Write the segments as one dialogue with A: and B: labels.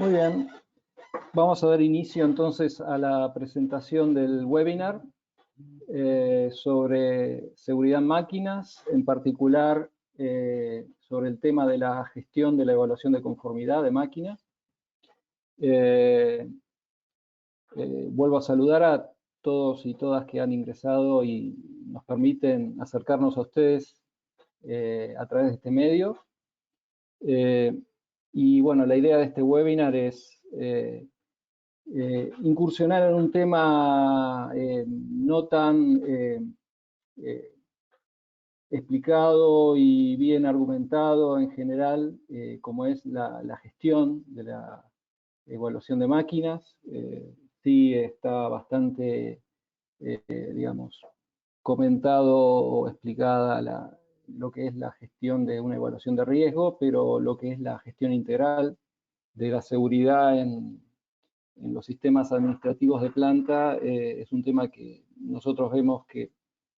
A: Muy bien, vamos a dar inicio entonces a la presentación del webinar sobre seguridad en máquinas, en particular sobre el tema de la gestión de la evaluación de conformidad de máquinas. Vuelvo a saludar a todos y todas que han ingresado y nos permiten acercarnos a ustedes a través de este medio. Y bueno, la idea de este webinar es incursionar en un tema no tan explicado y bien argumentado en general, como es la gestión de la evaluación de máquinas. Sí está bastante, digamos, comentado o explicada lo que es la gestión de una evaluación de riesgo, pero lo que es la gestión integral de la seguridad en los sistemas administrativos de planta es un tema que nosotros vemos que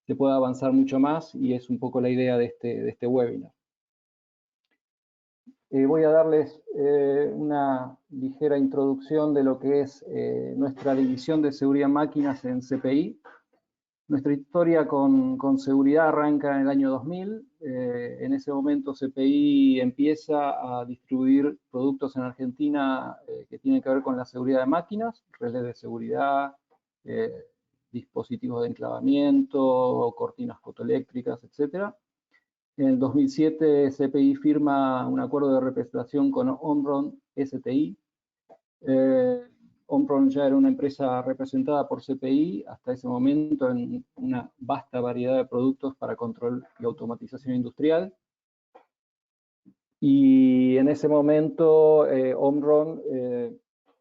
A: se puede avanzar mucho más y es un poco la idea de este webinar. Voy a darles una ligera introducción de lo que es nuestra división de seguridad en máquinas en CPI. Nuestra historia con seguridad arranca en el año 2000. En ese momento CPI empieza a distribuir productos en Argentina que tienen que ver con la seguridad de máquinas, relés de seguridad, dispositivos de enclavamiento, cortinas fotoeléctricas, etc. En el 2007 CPI firma un acuerdo de representación con Omron STI. Omron ya era una empresa representada por CPI hasta ese momento en una vasta variedad de productos para control y automatización industrial. Y en ese momento Omron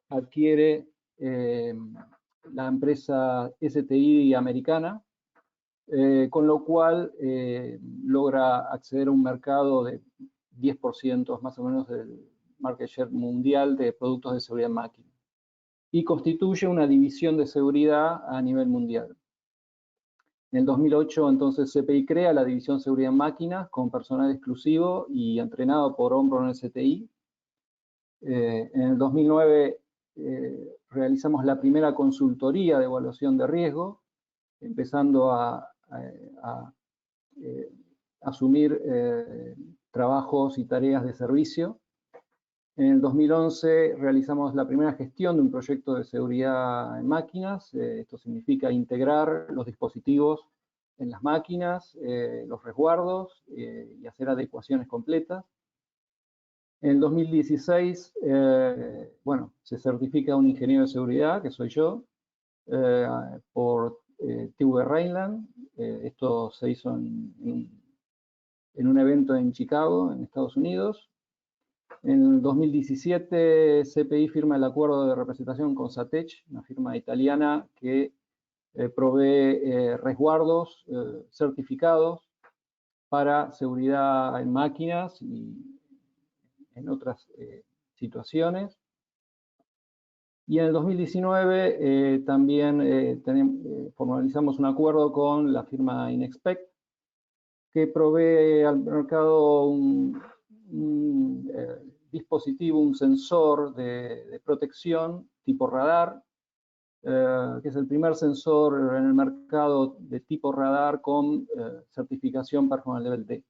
A: adquiere la empresa STI americana, con lo cual logra acceder a un mercado de 10% más o menos del market share mundial de productos de seguridad en máquina, y constituye una división de seguridad a nivel mundial. En el 2008, entonces, CPI crea la división seguridad en máquinas con personal exclusivo y entrenado por Omron STI. En el 2009 realizamos la primera consultoría de evaluación de riesgo, empezando a asumir trabajos y tareas de servicio. En el 2011 realizamos la primera gestión de un proyecto de seguridad en máquinas. Esto significa integrar los dispositivos en las máquinas, los resguardos y hacer adecuaciones completas. En el 2016, bueno, se certifica un ingeniero de seguridad, que soy yo, por TÜV Rheinland. Esto se hizo en un evento en Chicago, en Estados Unidos. En el 2017 CPI firma el acuerdo de representación con Satech, una firma italiana que provee resguardos certificados para seguridad en máquinas y en otras situaciones. Y en el 2019 también formalizamos un acuerdo con la firma Inexpect, que provee al mercado un dispositivo, un sensor de protección tipo radar, que es el primer sensor en el mercado de tipo radar con certificación Personal Level D.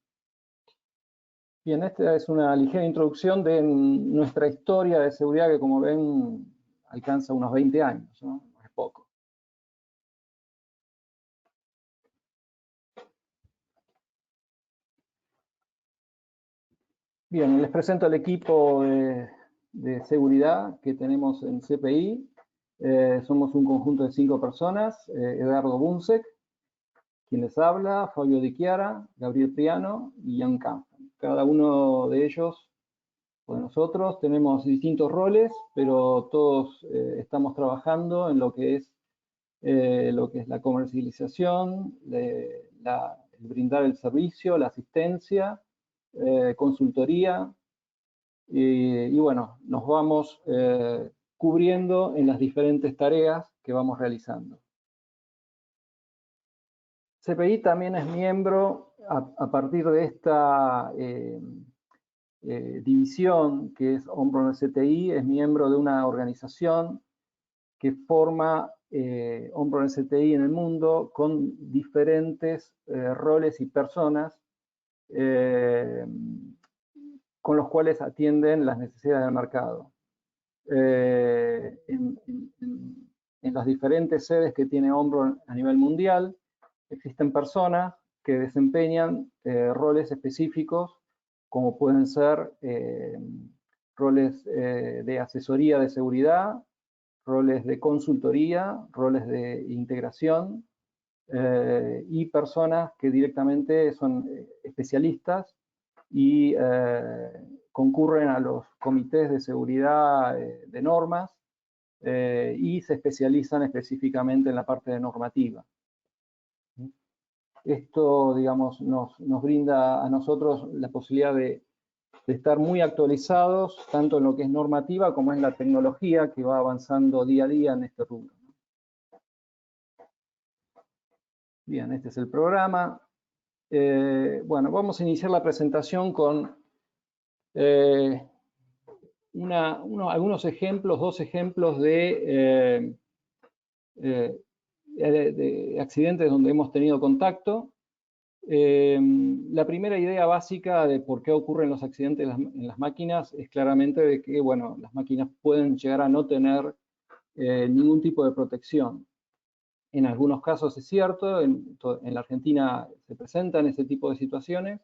A: Bien, esta es una ligera introducción de nuestra historia de seguridad que, como ven, alcanza unos 20 años, ¿no? Es poco. Bien, les presento al equipo de seguridad que tenemos en CPI. Somos un conjunto de 5 personas. Eduardo Bunsek, quien les habla, Fabio Di Chiara, Gabriel Priano y Jan Kampfen. Cada uno de ellos, o de nosotros, tenemos distintos roles, pero todos estamos trabajando en lo que es la comercialización, el brindar el servicio, la asistencia, consultoría, y bueno, nos vamos cubriendo en las diferentes tareas que vamos realizando. CPI también es miembro, a partir de esta división, que es Omron STI, es miembro de una organización que forma Omron STI en el mundo con diferentes roles y personas con los cuales atienden las necesidades del mercado. En las diferentes sedes que tiene Omron a nivel mundial, existen personas que desempeñan roles específicos, como pueden ser roles de asesoría de seguridad, roles de consultoría, roles de integración, y personas que directamente son especialistas y concurren a los comités de seguridad de normas y se especializan específicamente en la parte de normativa. Esto, digamos, nos brinda a nosotros la posibilidad de estar muy actualizados, tanto en lo que es normativa como en la tecnología que va avanzando día a día en este rubro. Bien, este es el programa. Bueno, vamos a iniciar la presentación con algunos ejemplos, dos ejemplos de accidentes donde hemos tenido contacto. La primera idea básica de por qué ocurren los accidentes en las máquinas es claramente de que, bueno, las máquinas pueden llegar a no tener ningún tipo de protección. En algunos casos es cierto, en la Argentina se presentan ese tipo de situaciones,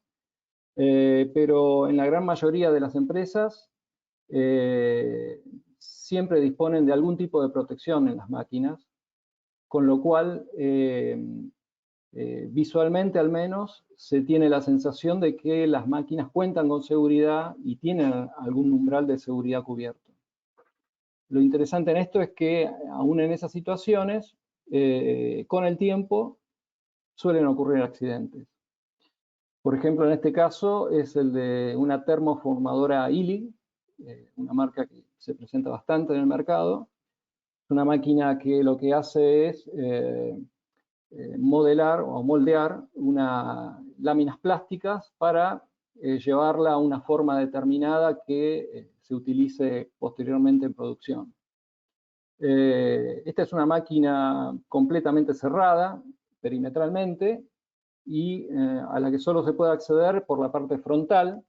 A: pero en la gran mayoría de las empresas siempre disponen de algún tipo de protección en las máquinas, con lo cual visualmente al menos se tiene la sensación de que las máquinas cuentan con seguridad y tienen algún umbral de seguridad cubierto. Lo interesante en esto es que aún en esas situaciones, con el tiempo, suelen ocurrir accidentes. Por ejemplo, en este caso es el de una termoformadora Illig, una marca que se presenta bastante en el mercado. Es una máquina que lo que hace es modelar o moldear láminas plásticas para llevarla a una forma determinada que se utilice posteriormente en producción. Esta es una máquina completamente cerrada, perimetralmente, y a la que solo se puede acceder por la parte frontal,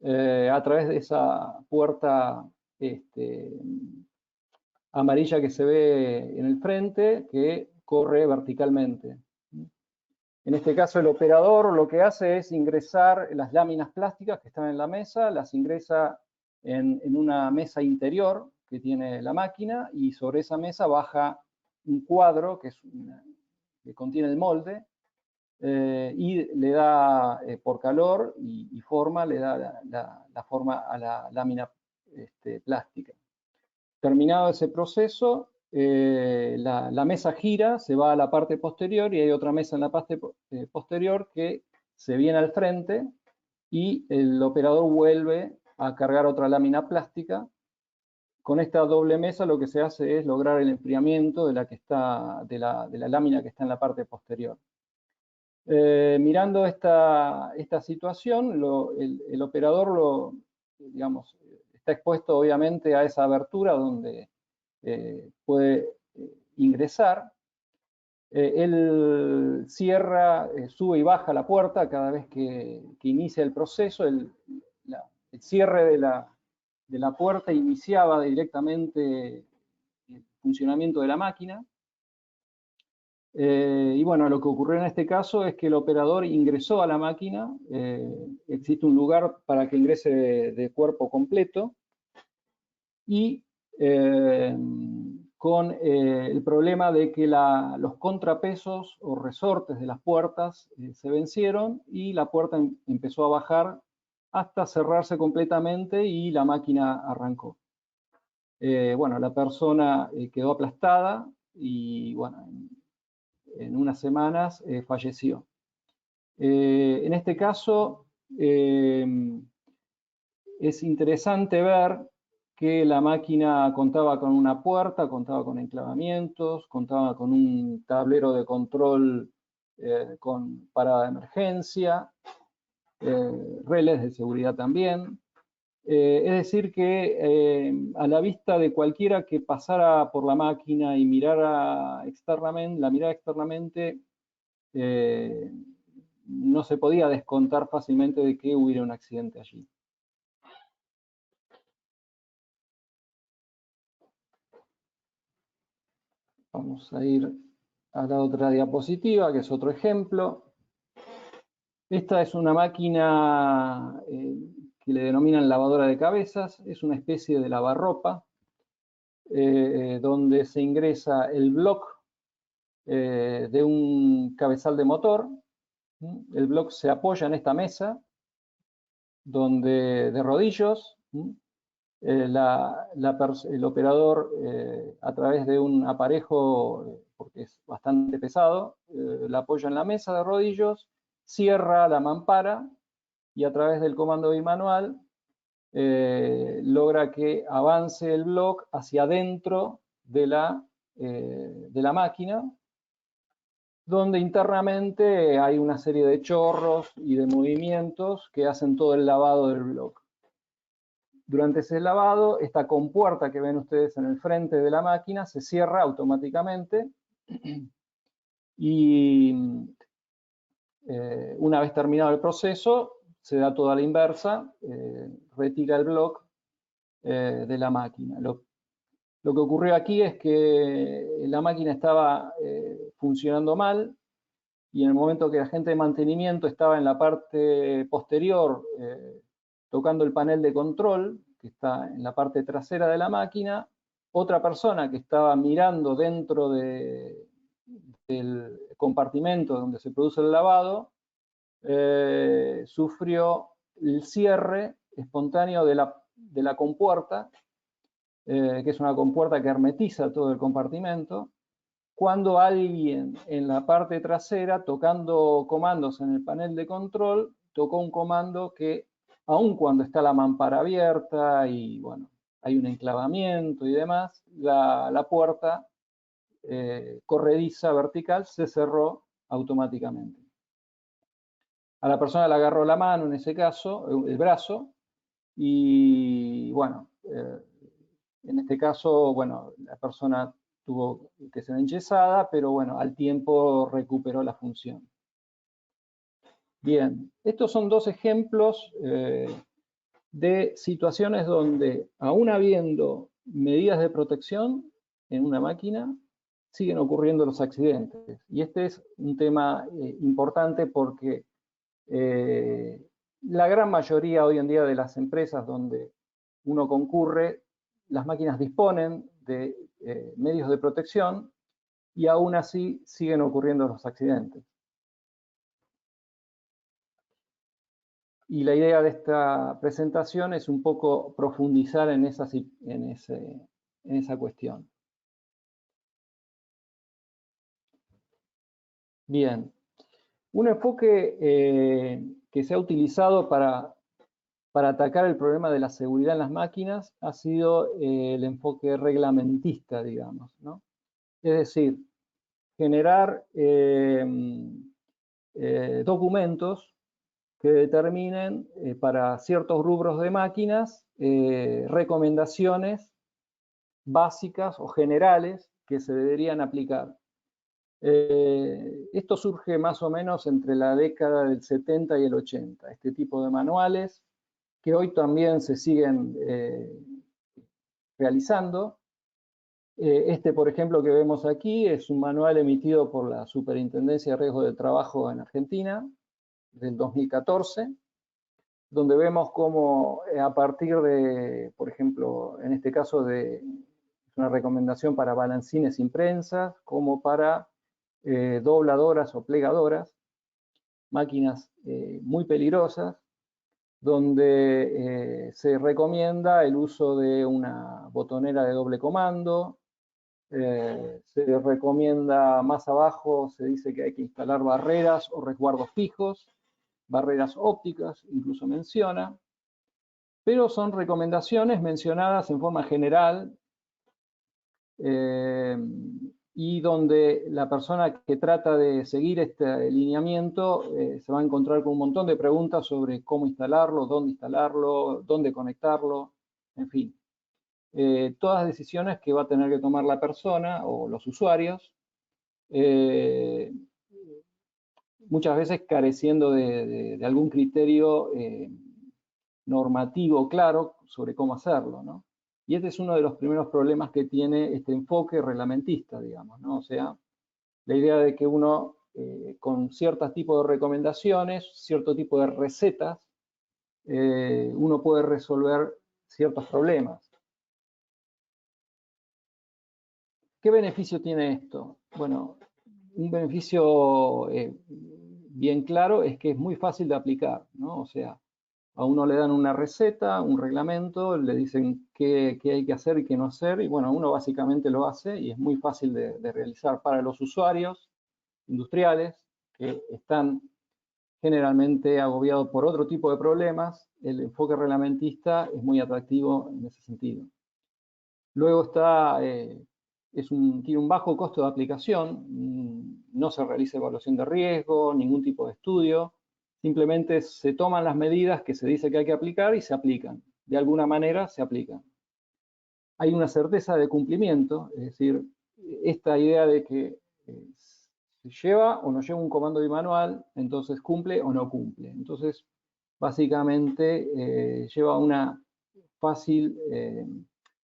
A: a través de esa puerta amarilla que se ve en el frente, que corre verticalmente. En este caso el operador lo que hace es ingresar las láminas plásticas que están en la mesa, las ingresa en una mesa interior que tiene la máquina, y sobre esa mesa baja un cuadro que contiene el molde, y le da por calor y forma, le da la forma a la lámina plástica. Terminado ese proceso, la mesa gira, se va a la parte posterior y hay otra mesa en la parte posterior que se viene al frente y el operador vuelve a cargar otra lámina plástica. Con esta doble mesa lo que se hace es lograr el enfriamiento de la lámina que está en la parte posterior. Mirando esta situación, el operador digamos, está expuesto obviamente a esa abertura donde puede ingresar. Él cierra, sube y baja la puerta cada vez que inicia el proceso. El cierre de la puerta iniciaba directamente el funcionamiento de la máquina. Y bueno, lo que ocurrió en este caso es que el operador ingresó a la máquina, existe un lugar para que ingrese de cuerpo completo, y con el problema de que los contrapesos o resortes de las puertas se vencieron y la puerta empezó a bajar hasta cerrarse completamente y la máquina arrancó. Bueno, la persona quedó aplastada y bueno, en unas semanas falleció. En este caso, es interesante ver que la máquina contaba con una puerta, contaba con enclavamientos, contaba con un tablero de control con parada de emergencia, relés de seguridad también. Es decir que a la vista de cualquiera que pasara por la máquina y mirara externamente, la mirada externamente, no se podía descontar fácilmente de que hubiera un accidente allí. Vamos a ir a la otra diapositiva, que es otro ejemplo. Esta es una máquina que le denominan lavadora de cabezas. Es una especie de lavarropa donde se ingresa el block de un cabezal de motor. El block se apoya en esta mesa donde de rodillos el operador a través de un aparejo, porque es bastante pesado, la apoya en la mesa de rodillos, cierra la mampara y a través del comando bimanual logra que avance el block hacia adentro de la máquina, donde internamente hay una serie de chorros y de movimientos que hacen todo el lavado del block. Durante ese lavado, esta compuerta que ven ustedes en el frente de la máquina se cierra automáticamente y una vez terminado el proceso, se da toda la inversa, retira el block de la máquina. Lo que ocurrió aquí es que la máquina estaba funcionando mal y en el momento que el agente de mantenimiento estaba en la parte posterior tocando el panel de control, que está en la parte trasera de la máquina, otra persona que estaba mirando dentro del compartimento donde se produce el lavado, sufrió el cierre espontáneo de la compuerta, que es una compuerta que hermetiza todo el compartimento, cuando alguien en la parte trasera, tocando comandos en el panel de control, tocó un comando que, aun cuando está la mampara abierta y bueno, hay un enclavamiento y demás, la puerta corrediza vertical se cerró automáticamente. A la persona le agarró la mano, en ese caso, el brazo, y bueno, en este caso, bueno, la persona tuvo que ser enyesada, pero bueno, al tiempo recuperó la función. Bien, estos son dos ejemplos de situaciones donde, aún habiendo medidas de protección en una máquina, siguen ocurriendo los accidentes. Y este es un tema importante porque la gran mayoría hoy en día de las empresas donde uno concurre, las máquinas disponen de medios de protección y aún así siguen ocurriendo los accidentes. Y la idea de esta presentación es un poco profundizar en esa cuestión. Bien, un enfoque que se ha utilizado para atacar el problema de la seguridad en las máquinas ha sido el enfoque reglamentista, digamos, ¿no? Es decir, generar documentos que determinen para ciertos rubros de máquinas recomendaciones básicas o generales que se deberían aplicar. Esto surge más o menos entre la década del 70 y el 80, este tipo de manuales que hoy también se siguen realizando. Este, por ejemplo, que vemos aquí es un manual emitido por la Superintendencia de Riesgo del Trabajo en Argentina, del 2014, donde vemos cómo a partir de, por ejemplo, en este caso de una recomendación para balancines imprensas, como para dobladoras o plegadoras, máquinas muy peligrosas, donde se recomienda el uso de una botonera de doble comando, se recomienda más abajo, se dice que hay que instalar barreras o resguardos fijos, barreras ópticas, incluso menciona, pero son recomendaciones mencionadas en forma general y donde la persona que trata de seguir este lineamiento se va a encontrar con un montón de preguntas sobre cómo instalarlo, dónde conectarlo, en fin. Todas decisiones que va a tener que tomar la persona o los usuarios, muchas veces careciendo de algún criterio normativo claro sobre cómo hacerlo, ¿no? Y este es uno de los primeros problemas que tiene este enfoque reglamentista, digamos, ¿no? O sea, la idea de que uno, con ciertos tipos de recomendaciones, cierto tipo de recetas, uno puede resolver ciertos problemas. ¿Qué beneficio tiene esto? Bueno, un beneficio bien claro es que es muy fácil de aplicar, ¿no? O sea, a uno le dan una receta, un reglamento, le dicen qué hay que hacer y qué no hacer, y bueno, uno básicamente lo hace y es muy fácil de realizar para los usuarios industriales que están generalmente agobiados por otro tipo de problemas. El enfoque reglamentista es muy atractivo en ese sentido. Luego está, tiene un bajo costo de aplicación, no se realiza evaluación de riesgo, ningún tipo de estudio, simplemente se toman las medidas que se dice que hay que aplicar y se aplican. De alguna manera se aplican. Hay una certeza de cumplimiento, es decir, esta idea de que se lleva o no lleva un comando bimanual, entonces cumple o no cumple. Entonces, básicamente lleva una fácil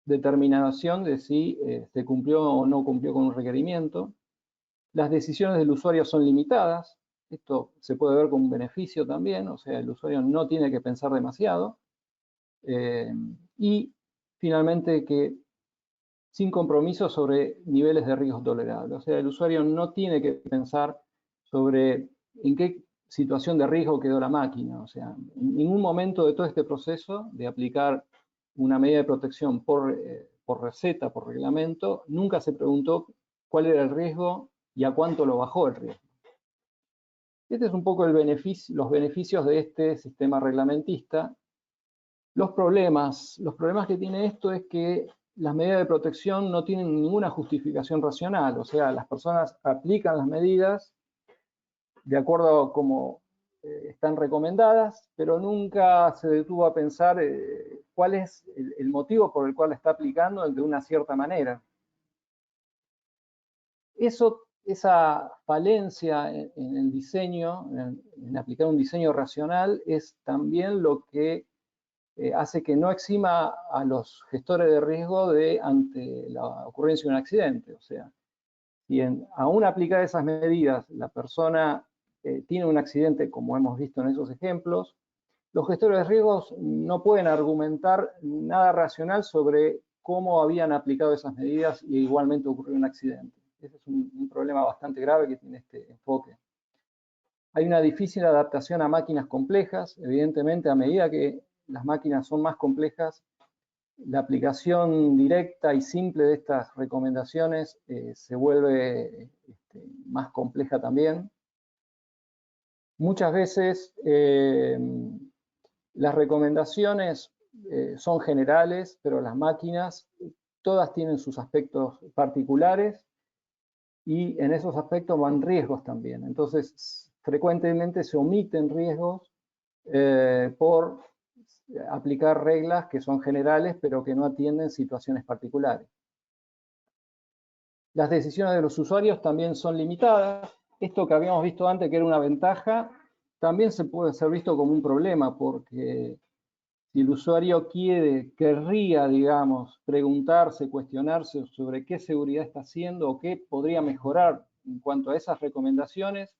A: determinación de si se cumplió o no cumplió con un requerimiento. Las decisiones del usuario son limitadas. Esto se puede ver como un beneficio también, o sea, el usuario no tiene que pensar demasiado. Y finalmente que sin compromiso sobre niveles de riesgo tolerables. O sea, el usuario no tiene que pensar sobre en qué situación de riesgo quedó la máquina. O sea, en ningún momento de todo este proceso de aplicar una medida de protección por receta, por reglamento, nunca se preguntó cuál era el riesgo y a cuánto lo bajó el riesgo. Este es un poco los beneficios de este sistema reglamentista. Los problemas que tiene esto es que las medidas de protección no tienen ninguna justificación racional, o sea, las personas aplican las medidas de acuerdo a cómo están recomendadas, pero nunca se detuvo a pensar cuál es el motivo por el cual la está aplicando de una cierta manera. Esa falencia en el diseño, en aplicar un diseño racional, es también lo que hace que no exima a los gestores de riesgo ante la ocurrencia de un accidente. O sea, si aún aplicar esas medidas la persona tiene un accidente, como hemos visto en esos ejemplos, los gestores de riesgos no pueden argumentar nada racional sobre cómo habían aplicado esas medidas y igualmente ocurrió un accidente. Ese es un problema bastante grave que tiene este enfoque. Hay una difícil adaptación a máquinas complejas. Evidentemente, a medida que las máquinas son más complejas, la aplicación directa y simple de estas recomendaciones se vuelve más compleja también. Muchas veces las recomendaciones son generales, pero las máquinas todas tienen sus aspectos particulares y en esos aspectos van riesgos también. Entonces, frecuentemente se omiten riesgos por aplicar reglas que son generales, pero que no atienden situaciones particulares. Las decisiones de los usuarios también son limitadas. Esto que habíamos visto antes, que era una ventaja, también se puede ser visto como un problema, porque si el usuario querría, digamos, preguntarse, cuestionarse sobre qué seguridad está haciendo o qué podría mejorar en cuanto a esas recomendaciones,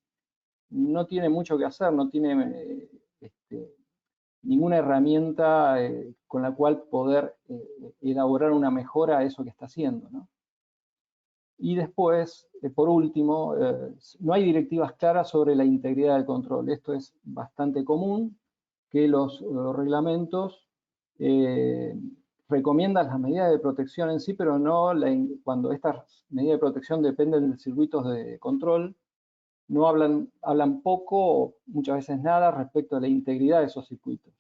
A: no tiene mucho que hacer, no tiene ninguna herramienta con la cual poder elaborar una mejora a eso que está haciendo, ¿no? Y después, por último, no hay directivas claras sobre la integridad del control. Esto es bastante común, que los reglamentos recomiendan las medidas de protección en sí, pero no cuando estas medidas de protección dependen de circuitos de control, no hablan poco o muchas veces nada respecto a la integridad de esos circuitos,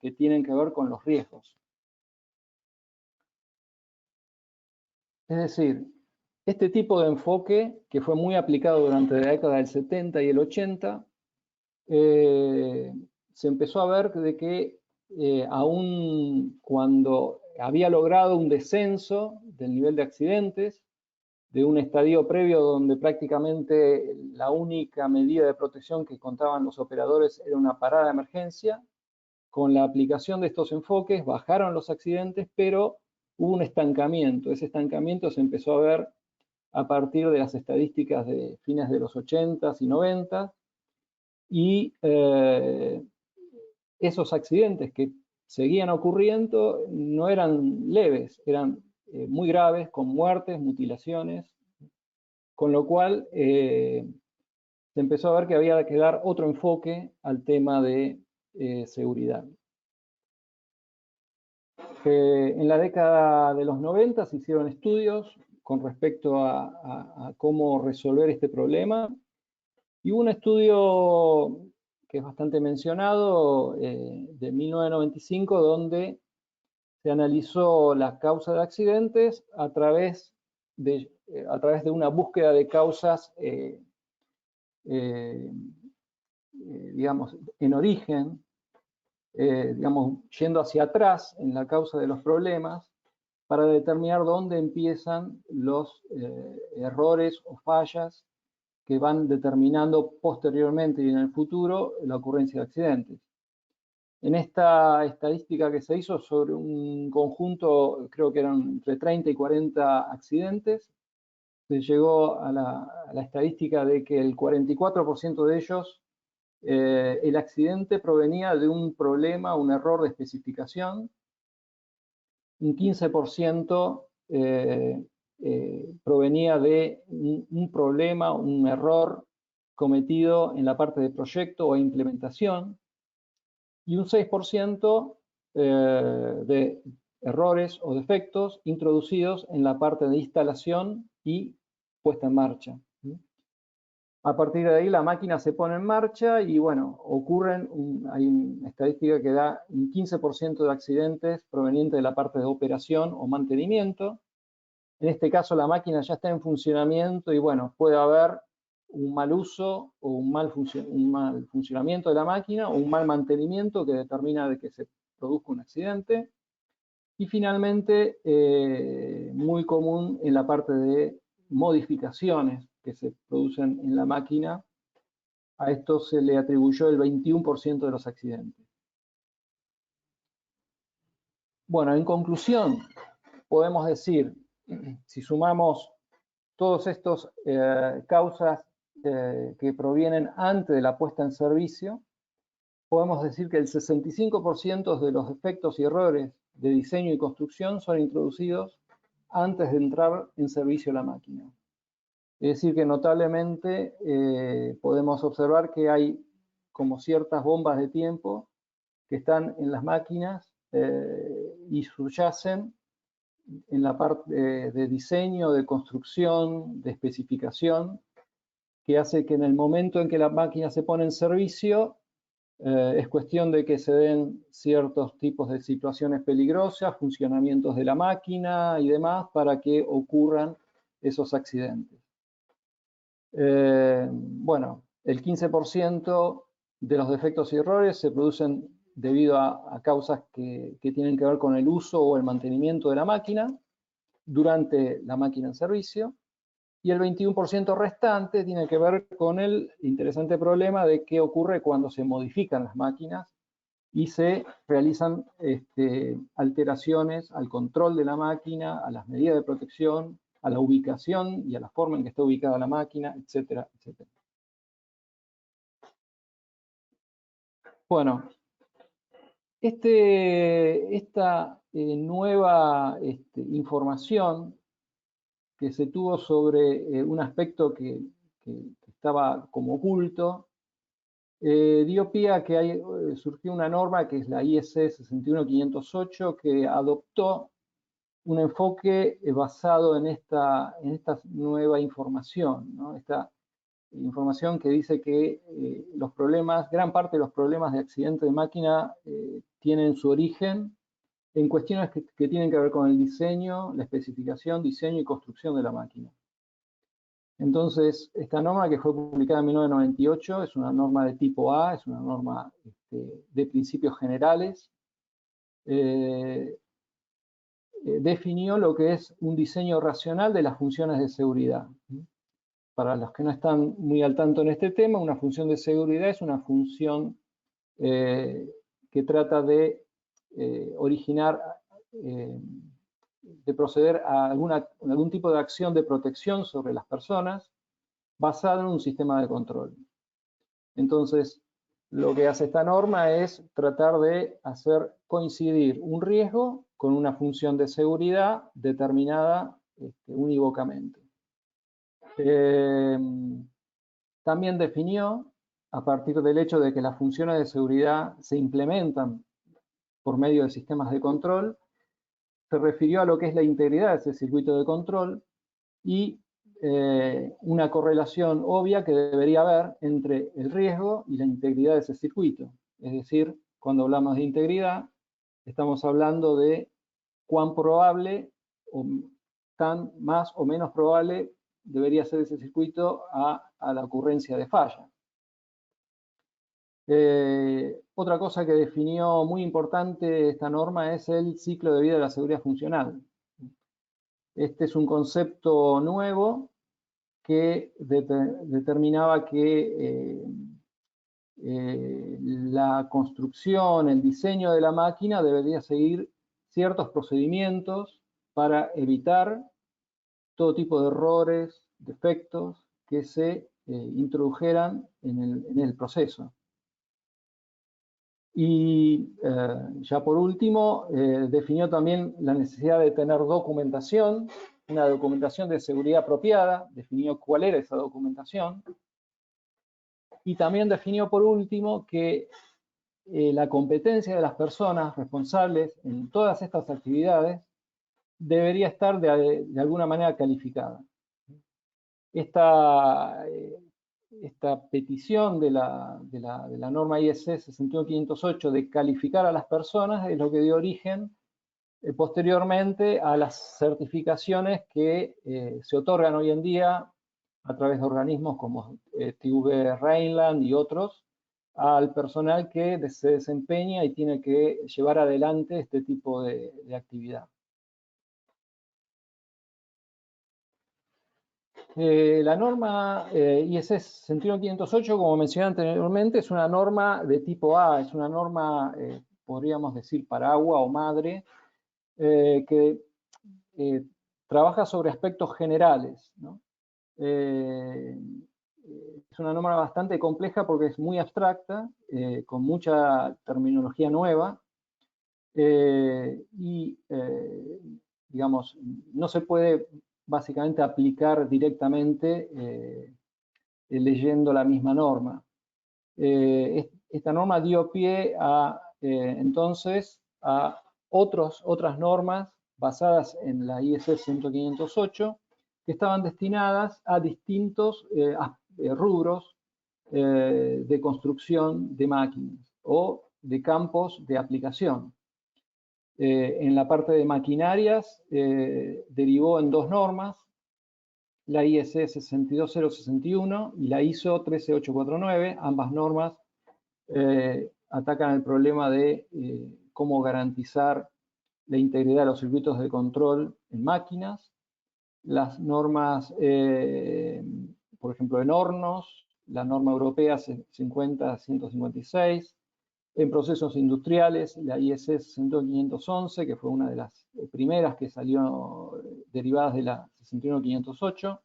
A: que tienen que ver con los riesgos. Es decir, Este tipo de enfoque, que fue muy aplicado durante la década del 70 y el 80, se empezó a ver de que aún cuando había logrado un descenso del nivel de accidentes, de un estadio previo donde prácticamente la única medida de protección que contaban los operadores era una parada de emergencia, con la aplicación de estos enfoques bajaron los accidentes, pero hubo un estancamiento. Ese estancamiento se empezó a ver a partir de las estadísticas de fines de los 80s y 90s, y esos accidentes que seguían ocurriendo no eran leves, eran muy graves, con muertes, mutilaciones, con lo cual se empezó a ver que había que dar otro enfoque al tema de seguridad. En la década de los 90 se hicieron estudios con respecto a cómo resolver este problema, y hubo un estudio que es bastante mencionado, de 1995, donde se analizó la causa de accidentes a través de una búsqueda de causas, digamos, en origen, digamos, yendo hacia atrás en la causa de los problemas, para determinar dónde empiezan los errores o fallas que van determinando posteriormente y en el futuro la ocurrencia de accidentes. En esta estadística que se hizo sobre un conjunto, creo que eran entre 30 y 40 accidentes, se llegó a la estadística de que el 44% de ellos, el accidente provenía de un problema, un error de especificación, un 15% provenía de un problema, un error cometido en la parte de proyecto o implementación, y un 6% de errores o defectos introducidos en la parte de instalación y puesta en marcha. A partir de ahí la máquina se pone en marcha y bueno, hay una estadística que da un 15% de accidentes provenientes de la parte de operación o mantenimiento. En este caso la máquina ya está en funcionamiento y bueno, puede haber un mal uso o un mal funcionamiento de la máquina o un mal mantenimiento que determina de que se produzca un accidente. Y finalmente, muy común en la parte de modificaciones que se producen en la máquina, a esto se le atribuyó el 21% de los accidentes. Bueno, en conclusión, podemos decir, si sumamos todos estos causas que provienen antes de la puesta en servicio, podemos decir que el 65% de los defectos y errores de diseño y construcción son introducidos antes de entrar en servicio la máquina. Es decir, que notablemente podemos observar que hay como ciertas bombas de tiempo que están en las máquinas y subyacen en la parte de diseño, de construcción, de especificación, que hace que en el momento en que la máquina se pone en servicio, es cuestión de que se den ciertos tipos de situaciones peligrosas, funcionamientos de la máquina y demás, para que ocurran esos accidentes. Bueno, el 15% de los defectos y errores se producen debido a causas que tienen que ver con el uso o el mantenimiento de la máquina durante la máquina en servicio, y el 21% restante tiene que ver con el interesante problema de qué ocurre cuando se modifican las máquinas y se realizan alteraciones al control de la máquina, a las medidas de protección, a la ubicación y a la forma en que está ubicada la máquina, etcétera, etcétera. Bueno, esta nueva información que se tuvo sobre un aspecto que estaba como oculto, dio pie a que surgió una norma que es la IEC 61508, que adoptó un enfoque basado en esta nueva información, ¿no? Esta información que dice que los problemas, gran parte de los problemas de accidente de máquina tienen su origen en cuestiones que tienen que ver con el diseño, la especificación, diseño y construcción de la máquina. Entonces, esta norma, que fue publicada en 1998, es una norma de tipo A, es una norma de principios generales. Definió lo que es un diseño racional de las funciones de seguridad. Para los que no están muy al tanto en este tema, una función de seguridad es una función que trata de originar, de proceder a algún tipo de acción de protección sobre las personas basada en un sistema de control. Entonces, lo que hace esta norma es tratar de hacer coincidir un riesgo con una función de seguridad determinada unívocamente. También definió, a partir del hecho de que las funciones de seguridad se implementan por medio de sistemas de control, se refirió a lo que es la integridad de ese circuito de control y una correlación obvia que debería haber entre el riesgo y la integridad de ese circuito. Es decir, cuando hablamos de integridad, estamos hablando de cuán probable o tan más o menos probable debería ser ese circuito a la ocurrencia de falla. Otra cosa que definió muy importante esta norma es el ciclo de vida de la seguridad funcional. Este es un concepto nuevo que determinaba que la construcción, el diseño de la máquina debería seguir ciertos procedimientos para evitar todo tipo de errores, defectos que se introdujeran en el proceso. Y ya por último, definió también la necesidad de tener documentación, una documentación de seguridad apropiada, definió cuál era esa documentación. Y también definió por último que la competencia de las personas responsables en todas estas actividades debería estar de alguna manera calificada. Esta petición de la norma IEC 61508 de calificar a las personas es lo que dio origen posteriormente a las certificaciones que se otorgan hoy en día a través de organismos como TÜV Rheinland y otros, al personal que se desempeña y tiene que llevar adelante este tipo de actividad. La norma IEC 61508, como mencioné anteriormente, es una norma de tipo A, es una norma, podríamos decir, paraguas o madre, que trabaja sobre aspectos generales, ¿no? Es una norma bastante compleja porque es muy abstracta, con mucha terminología nueva, y, digamos, no se puede básicamente aplicar directamente leyendo la misma norma. Esta norma dio pie a, entonces, a otras normas basadas en la IEC 10508 que estaban destinadas a distintos rubros de construcción de máquinas o de campos de aplicación. En la parte de maquinarias derivó en dos normas, la IEC 62061 y la ISO 13849. Ambas normas atacan el problema de cómo garantizar la integridad de los circuitos de control en máquinas. Las normas, por ejemplo, en hornos, la norma europea 50156, en procesos industriales, la IEC 61511, que fue una de las primeras que salió derivadas de la 61508,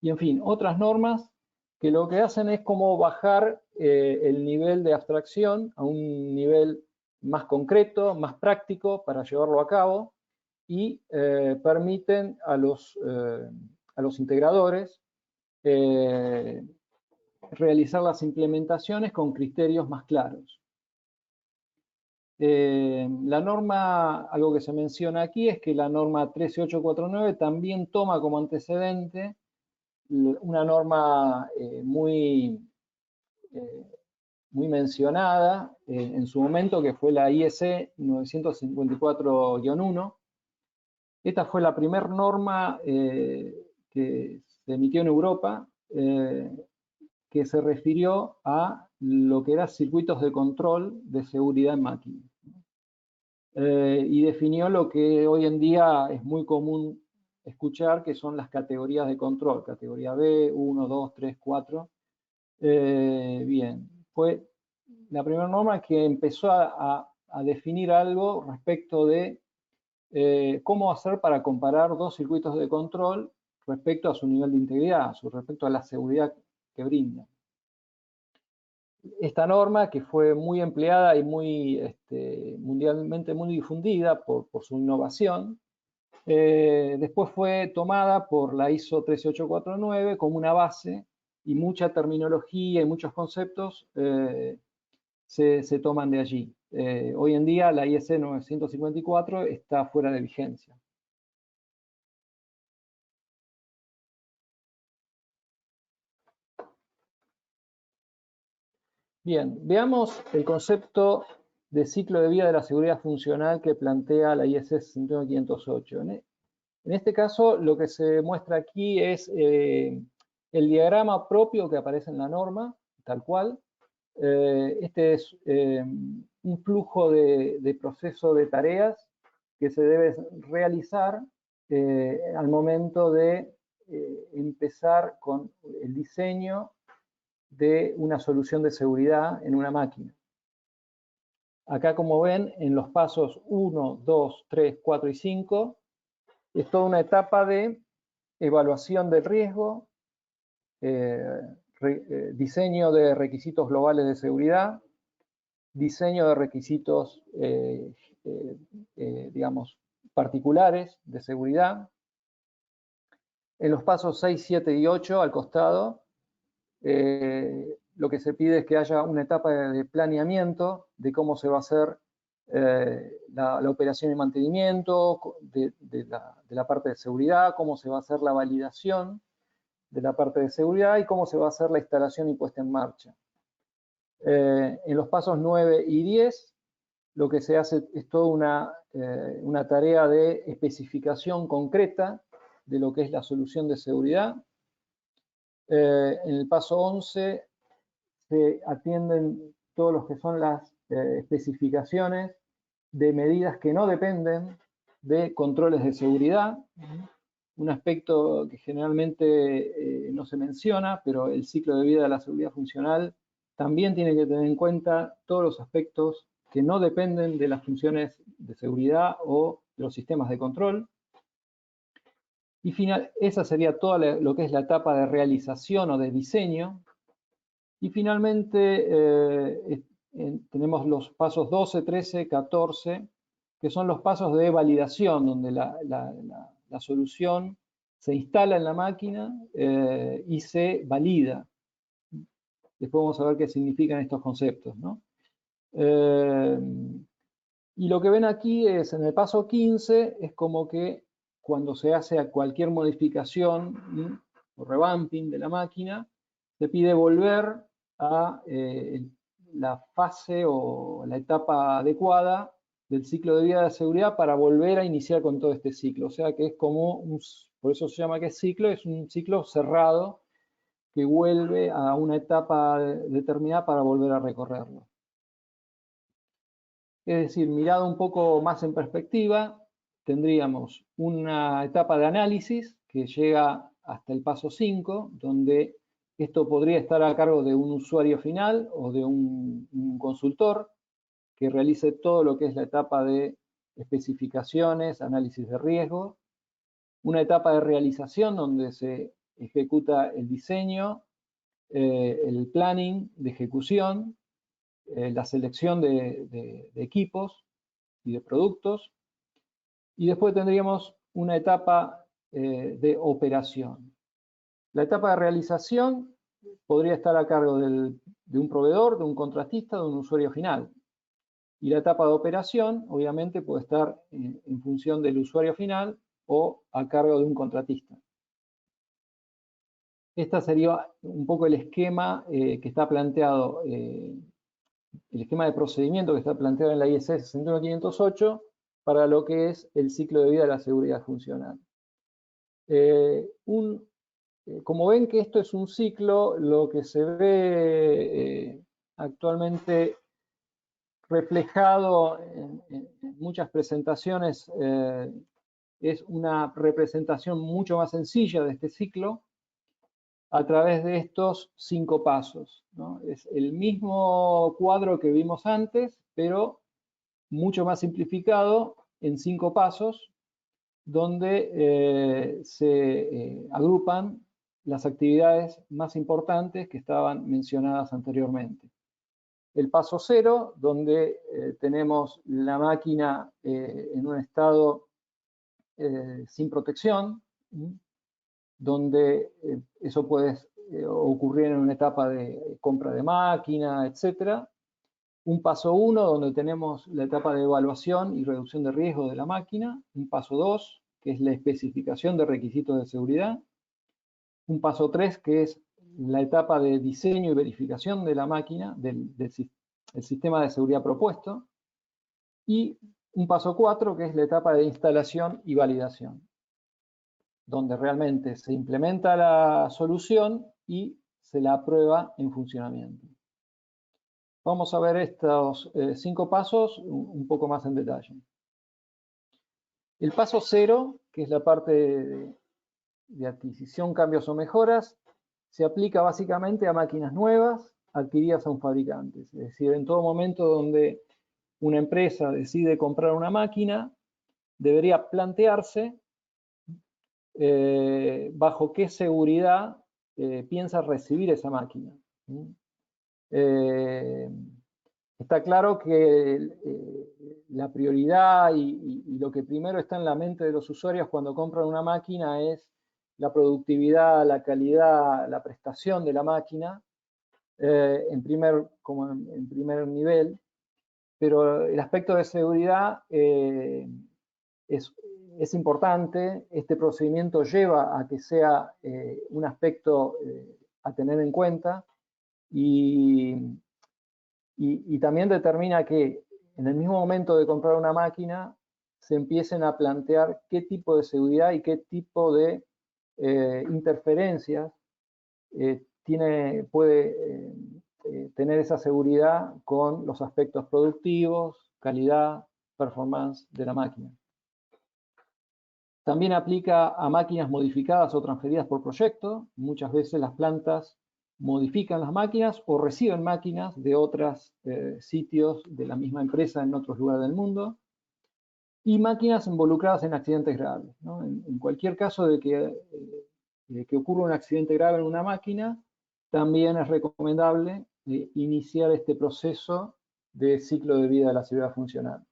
A: y en fin, otras normas que lo que hacen es como bajar el nivel de abstracción a un nivel más concreto, más práctico para llevarlo a cabo, y permiten a los integradores realizar las implementaciones con criterios más claros. La norma, algo que se menciona aquí, es que la norma 13849 también toma como antecedente una norma muy mencionada en su momento, que fue la IEC 954-1. Esta fue la primera norma que se emitió en Europa, que se refirió a lo que eran circuitos de control de seguridad en máquinas. Y definió lo que hoy en día es muy común escuchar, que son las categorías de control, categoría B, 1, 2, 3, 4. Bien, fue la primera norma que empezó a definir algo respecto de cómo hacer para comparar dos circuitos de control respecto a su nivel de integridad, respecto a la seguridad que brindan. Esta norma, que fue muy empleada y muy mundialmente muy difundida por su innovación, después fue tomada por la ISO 13849 como una base, y mucha terminología y muchos conceptos se toman de allí. Hoy en día la IEC 954 está fuera de vigencia. Bien, veamos el concepto de ciclo de vida de la seguridad funcional que plantea la IEC 61508. En este caso, lo que se muestra aquí es el diagrama propio que aparece en la norma, tal cual. Este es un flujo de proceso de tareas que se debe realizar al momento de empezar con el diseño de una solución de seguridad en una máquina. Acá, como ven, en los pasos 1, 2, 3, 4 y 5, es toda una etapa de evaluación del riesgo, diseño de requisitos globales de seguridad, diseño de requisitos, digamos, particulares de seguridad. En los pasos 6, 7 y 8, al costado, lo que se pide es que haya una etapa de planeamiento de cómo se va a hacer la operación y mantenimiento de la parte de seguridad, cómo se va a hacer la validación de la parte de seguridad y cómo se va a hacer la instalación y puesta en marcha. En los pasos 9 y 10, lo que se hace es toda una tarea de especificación concreta de lo que es la solución de seguridad. En el paso 11 se atienden todos los que son las especificaciones de medidas que no dependen de controles de seguridad. Un aspecto que generalmente no se menciona, pero el ciclo de vida de la seguridad funcional también tiene que tener en cuenta todos los aspectos que no dependen de las funciones de seguridad o de los sistemas de control. Y esa sería toda lo que es la etapa de realización o de diseño. Y finalmente tenemos los pasos 12, 13, 14, que son los pasos de validación, donde la solución se instala en la máquina y se valida. Después vamos a ver qué significan estos conceptos, ¿no? Y lo que ven aquí es, en el paso 15, es como que cuando se hace cualquier modificación o revamping de la máquina, se pide volver a la fase o la etapa adecuada del ciclo de vida de seguridad para volver a iniciar con todo este ciclo. O sea que es como, por eso se llama que es ciclo, es un ciclo cerrado que vuelve a una etapa determinada para volver a recorrerlo. Es decir, mirado un poco más en perspectiva, tendríamos una etapa de análisis que llega hasta el paso 5, donde esto podría estar a cargo de un usuario final o de un consultor que realice todo lo que es la etapa de especificaciones, análisis de riesgo. Una etapa de realización donde se ejecuta el diseño, el planning de ejecución, la selección de equipos y de productos. Y después tendríamos una etapa de operación. La etapa de realización podría estar a cargo de un proveedor, de un contratista, de un usuario final. Y la etapa de operación, obviamente, puede estar en función del usuario final o a cargo de un contratista. Este sería un poco el esquema que está planteado, el esquema de procedimiento que está planteado en la IEC 61508 para lo que es el ciclo de vida de la seguridad funcional. Como ven que esto es un ciclo, lo que se ve actualmente reflejado en muchas presentaciones es una representación mucho más sencilla de este ciclo a través de estos 5 pasos, ¿no? Es el mismo cuadro que vimos antes, pero mucho más simplificado en 5 pasos, donde se agrupan las actividades más importantes que estaban mencionadas anteriormente. El paso 0, donde tenemos la máquina en un estado sin protección, donde eso puede ocurrir en una etapa de compra de máquina, etc. Un paso 1, donde tenemos la etapa de evaluación y reducción de riesgo de la máquina. Un paso 2, que es la especificación de requisitos de seguridad. Un paso 3, que es la etapa de diseño y verificación de la máquina, del sistema de seguridad propuesto. Y un paso 4, que es la etapa de instalación y validación, donde realmente se implementa la solución y se la aprueba en funcionamiento. Vamos a ver estos 5 pasos un poco más en detalle. El paso 0, que es la parte de adquisición, cambios o mejoras, se aplica básicamente a máquinas nuevas adquiridas a un fabricante. Es decir, en todo momento donde una empresa decide comprar una máquina, debería plantearse bajo qué seguridad piensa recibir esa máquina. Está claro que la prioridad y lo que primero está en la mente de los usuarios cuando compran una máquina es la productividad, la calidad, la prestación de la máquina en primer nivel, pero el aspecto de seguridad es importante. Este procedimiento lleva a que sea un aspecto a tener en cuenta y también determina que en el mismo momento de comprar una máquina se empiecen a plantear qué tipo de seguridad y qué tipo de interferencias puede tener esa seguridad con los aspectos productivos, calidad, performance de la máquina. También aplica a máquinas modificadas o transferidas por proyecto. Muchas veces las plantas modifican las máquinas o reciben máquinas de otros sitios de la misma empresa en otros lugares del mundo. Y máquinas involucradas en accidentes graves, ¿no? En cualquier caso de que ocurra un accidente grave en una máquina, también es recomendable iniciar este proceso de ciclo de vida de la seguridad funcional.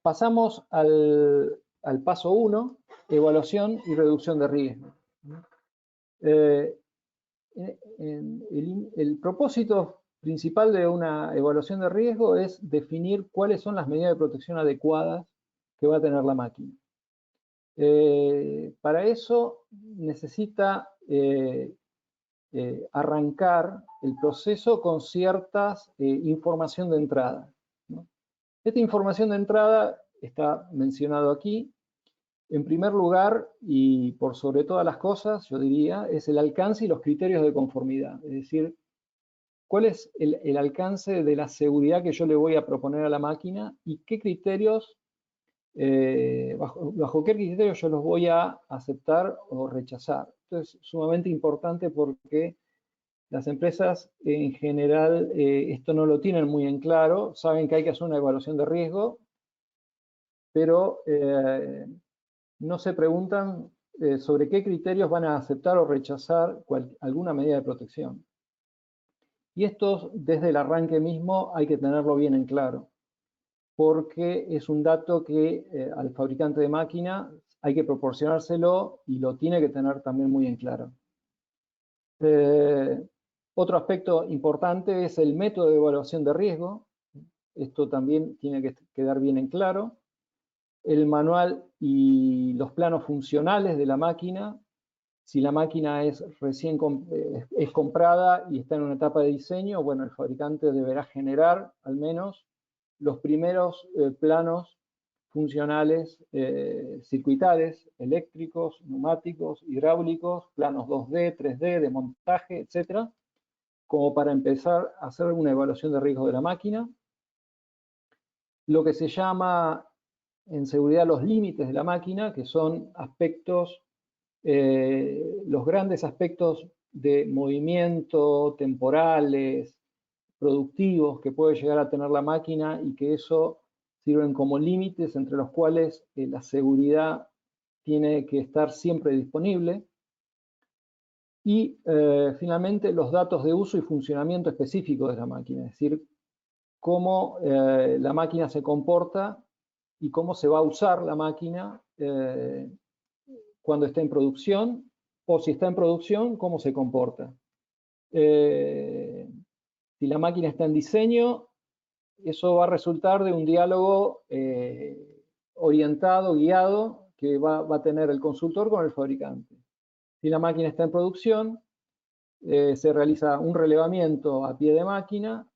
A: Pasamos al paso 1, evaluación y reducción de riesgo. El propósito principal de una evaluación de riesgo es definir cuáles son las medidas de protección adecuadas que va a tener la máquina. Para eso necesita arrancar el proceso con ciertas información de entrada, ¿no? Esta información de entrada está mencionado aquí. En primer lugar, y por sobre todas las cosas, yo diría, es el alcance y los criterios de conformidad. Es decir, cuál es el alcance de la seguridad que yo le voy a proponer a la máquina y qué criterios, bajo qué criterios yo los voy a aceptar o rechazar. Esto es sumamente importante porque las empresas en general esto no lo tienen muy en claro, saben que hay que hacer una evaluación de riesgo, pero no se preguntan sobre qué criterios van a aceptar o rechazar alguna medida de protección. Y esto, desde el arranque mismo, hay que tenerlo bien en claro, porque es un dato que al fabricante de máquina hay que proporcionárselo y lo tiene que tener también muy en claro. Otro aspecto importante es el método de evaluación de riesgo. Esto también tiene que quedar bien en claro. El manual y los planos funcionales de la máquina. Si la máquina es recién comprada y está en una etapa de diseño, bueno, el fabricante deberá generar al menos los primeros planos funcionales, circuitales, eléctricos, neumáticos, hidráulicos, planos 2D, 3D, de montaje, etcétera, como para empezar a hacer una evaluación de riesgo de la máquina. Lo que se llama en seguridad los límites de la máquina, que son aspectos, los grandes aspectos de movimiento, temporales, productivos que puede llegar a tener la máquina, y que eso sirven como límites entre los cuales la seguridad tiene que estar siempre disponible. Y finalmente los datos de uso y funcionamiento específico de la máquina, es decir, cómo la máquina se comporta y cómo se va a usar la máquina cuando está en producción, o si está en producción, cómo se comporta. Si la máquina está en diseño, eso va a resultar de un diálogo orientado, guiado, que va a tener el consultor con el fabricante. Si la máquina está en producción, se realiza un relevamiento a pie de máquina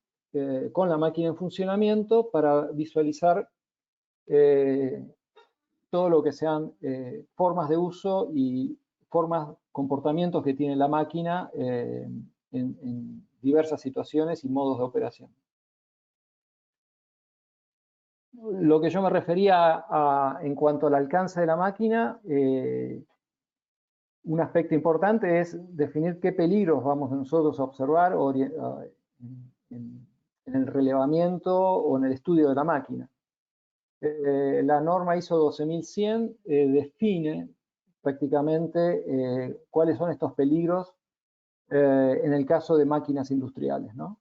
A: con la máquina en funcionamiento para visualizar todo lo que sean formas de uso y comportamientos que tiene la máquina en diversas situaciones y modos de operación. Lo que yo me refería en cuanto al alcance de la máquina, un aspecto importante es definir qué peligros vamos nosotros a observar en el relevamiento o en el estudio de la máquina. La norma ISO 12100 define prácticamente cuáles son estos peligros en el caso de máquinas industriales, ¿no?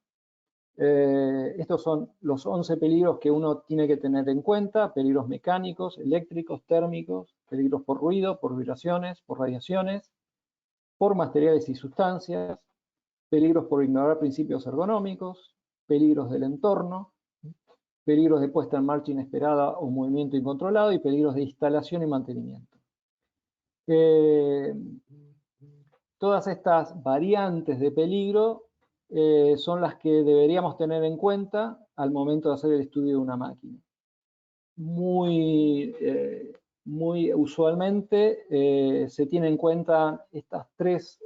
A: Estos son los 11 peligros que uno tiene que tener en cuenta: peligros mecánicos, eléctricos, térmicos, peligros por ruido, por vibraciones, por radiaciones, por materiales y sustancias, peligros por ignorar principios ergonómicos, peligros del entorno, peligros de puesta en marcha inesperada o movimiento incontrolado, y peligros de instalación y mantenimiento. Todas estas variantes de peligro son las que deberíamos tener en cuenta al momento de hacer el estudio de una máquina. Muy usualmente se tienen en cuenta estas tres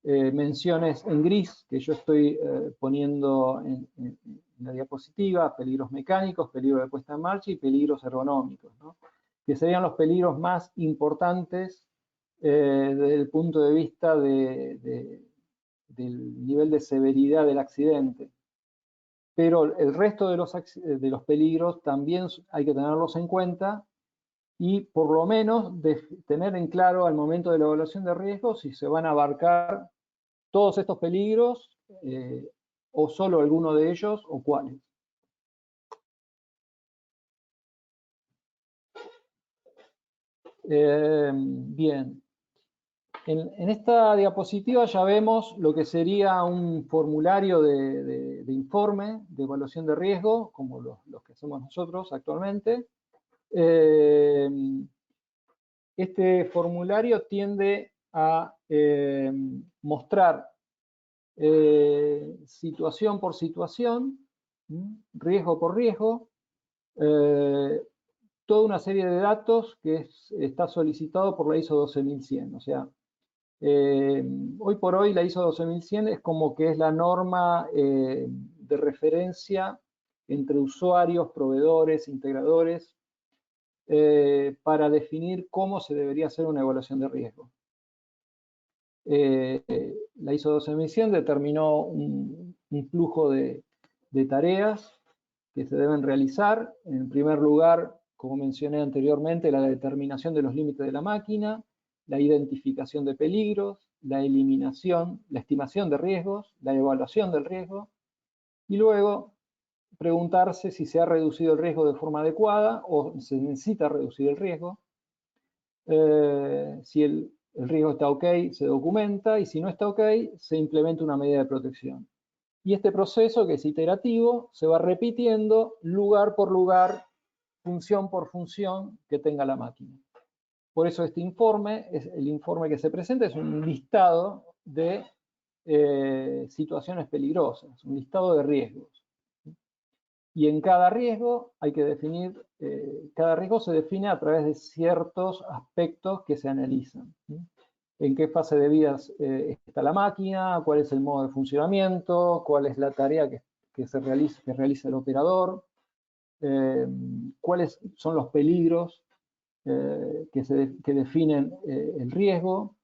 A: menciones en gris que yo estoy poniendo en la diapositiva: peligros mecánicos, peligros de puesta en marcha y peligros ergonómicos, ¿no? Que serían los peligros más importantes desde el punto de vista del nivel de severidad del accidente. Pero el resto de los peligros también hay que tenerlos en cuenta, y por lo menos tener en claro al momento de la evaluación de riesgos si se van a abarcar todos estos peligros o solo alguno de ellos, o cuáles. Bien. En esta diapositiva ya vemos lo que sería un formulario de informe de evaluación de riesgo, como los que hacemos nosotros actualmente. Este formulario tiende a mostrar situación por situación, riesgo por riesgo, toda una serie de datos que está solicitado por la ISO 12100. O sea, hoy por hoy la ISO 12100 es como que es la norma de referencia entre usuarios, proveedores, integradores, para definir cómo se debería hacer una evaluación de riesgo. La ISO 12100 determinó un flujo de tareas que se deben realizar. En primer lugar, como mencioné anteriormente, la determinación de los límites de la máquina, la identificación de peligros, la eliminación, la estimación de riesgos, la evaluación del riesgo, y luego preguntarse si se ha reducido el riesgo de forma adecuada o se necesita reducir el riesgo. Si el riesgo está ok, se documenta, y si no está ok, se implementa una medida de protección. Y este proceso, que es iterativo, se va repitiendo lugar por lugar, función por función que tenga la máquina. Por eso este informe, el informe que se presenta, es un listado de situaciones peligrosas, un listado de riesgos. Y en cada riesgo hay que definir, cada riesgo se define a través de ciertos aspectos que se analizan. En qué fase de vida está la máquina, cuál es el modo de funcionamiento, cuál es la tarea que realiza el operador, cuáles son los peligros que definen el riesgo,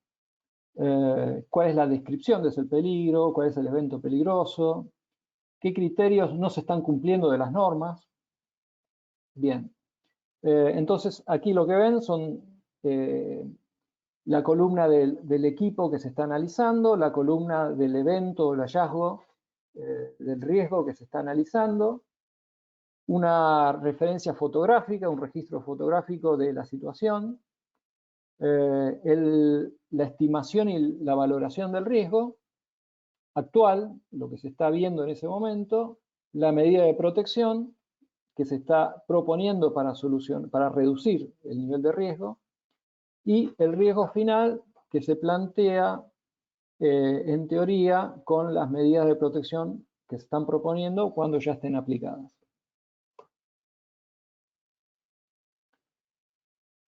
A: cuál es la descripción de ese peligro, cuál es el evento peligroso, qué criterios no se están cumpliendo de las normas. Bien, entonces aquí lo que ven son la columna del equipo que se está analizando, la columna del evento o el hallazgo del riesgo que se está analizando, una referencia fotográfica, un registro fotográfico de la situación, la estimación y la valoración del riesgo actual, lo que se está viendo en ese momento, la medida de protección que se está proponiendo para reducir el nivel de riesgo, y el riesgo final que se plantea en teoría con las medidas de protección que se están proponiendo cuando ya estén aplicadas.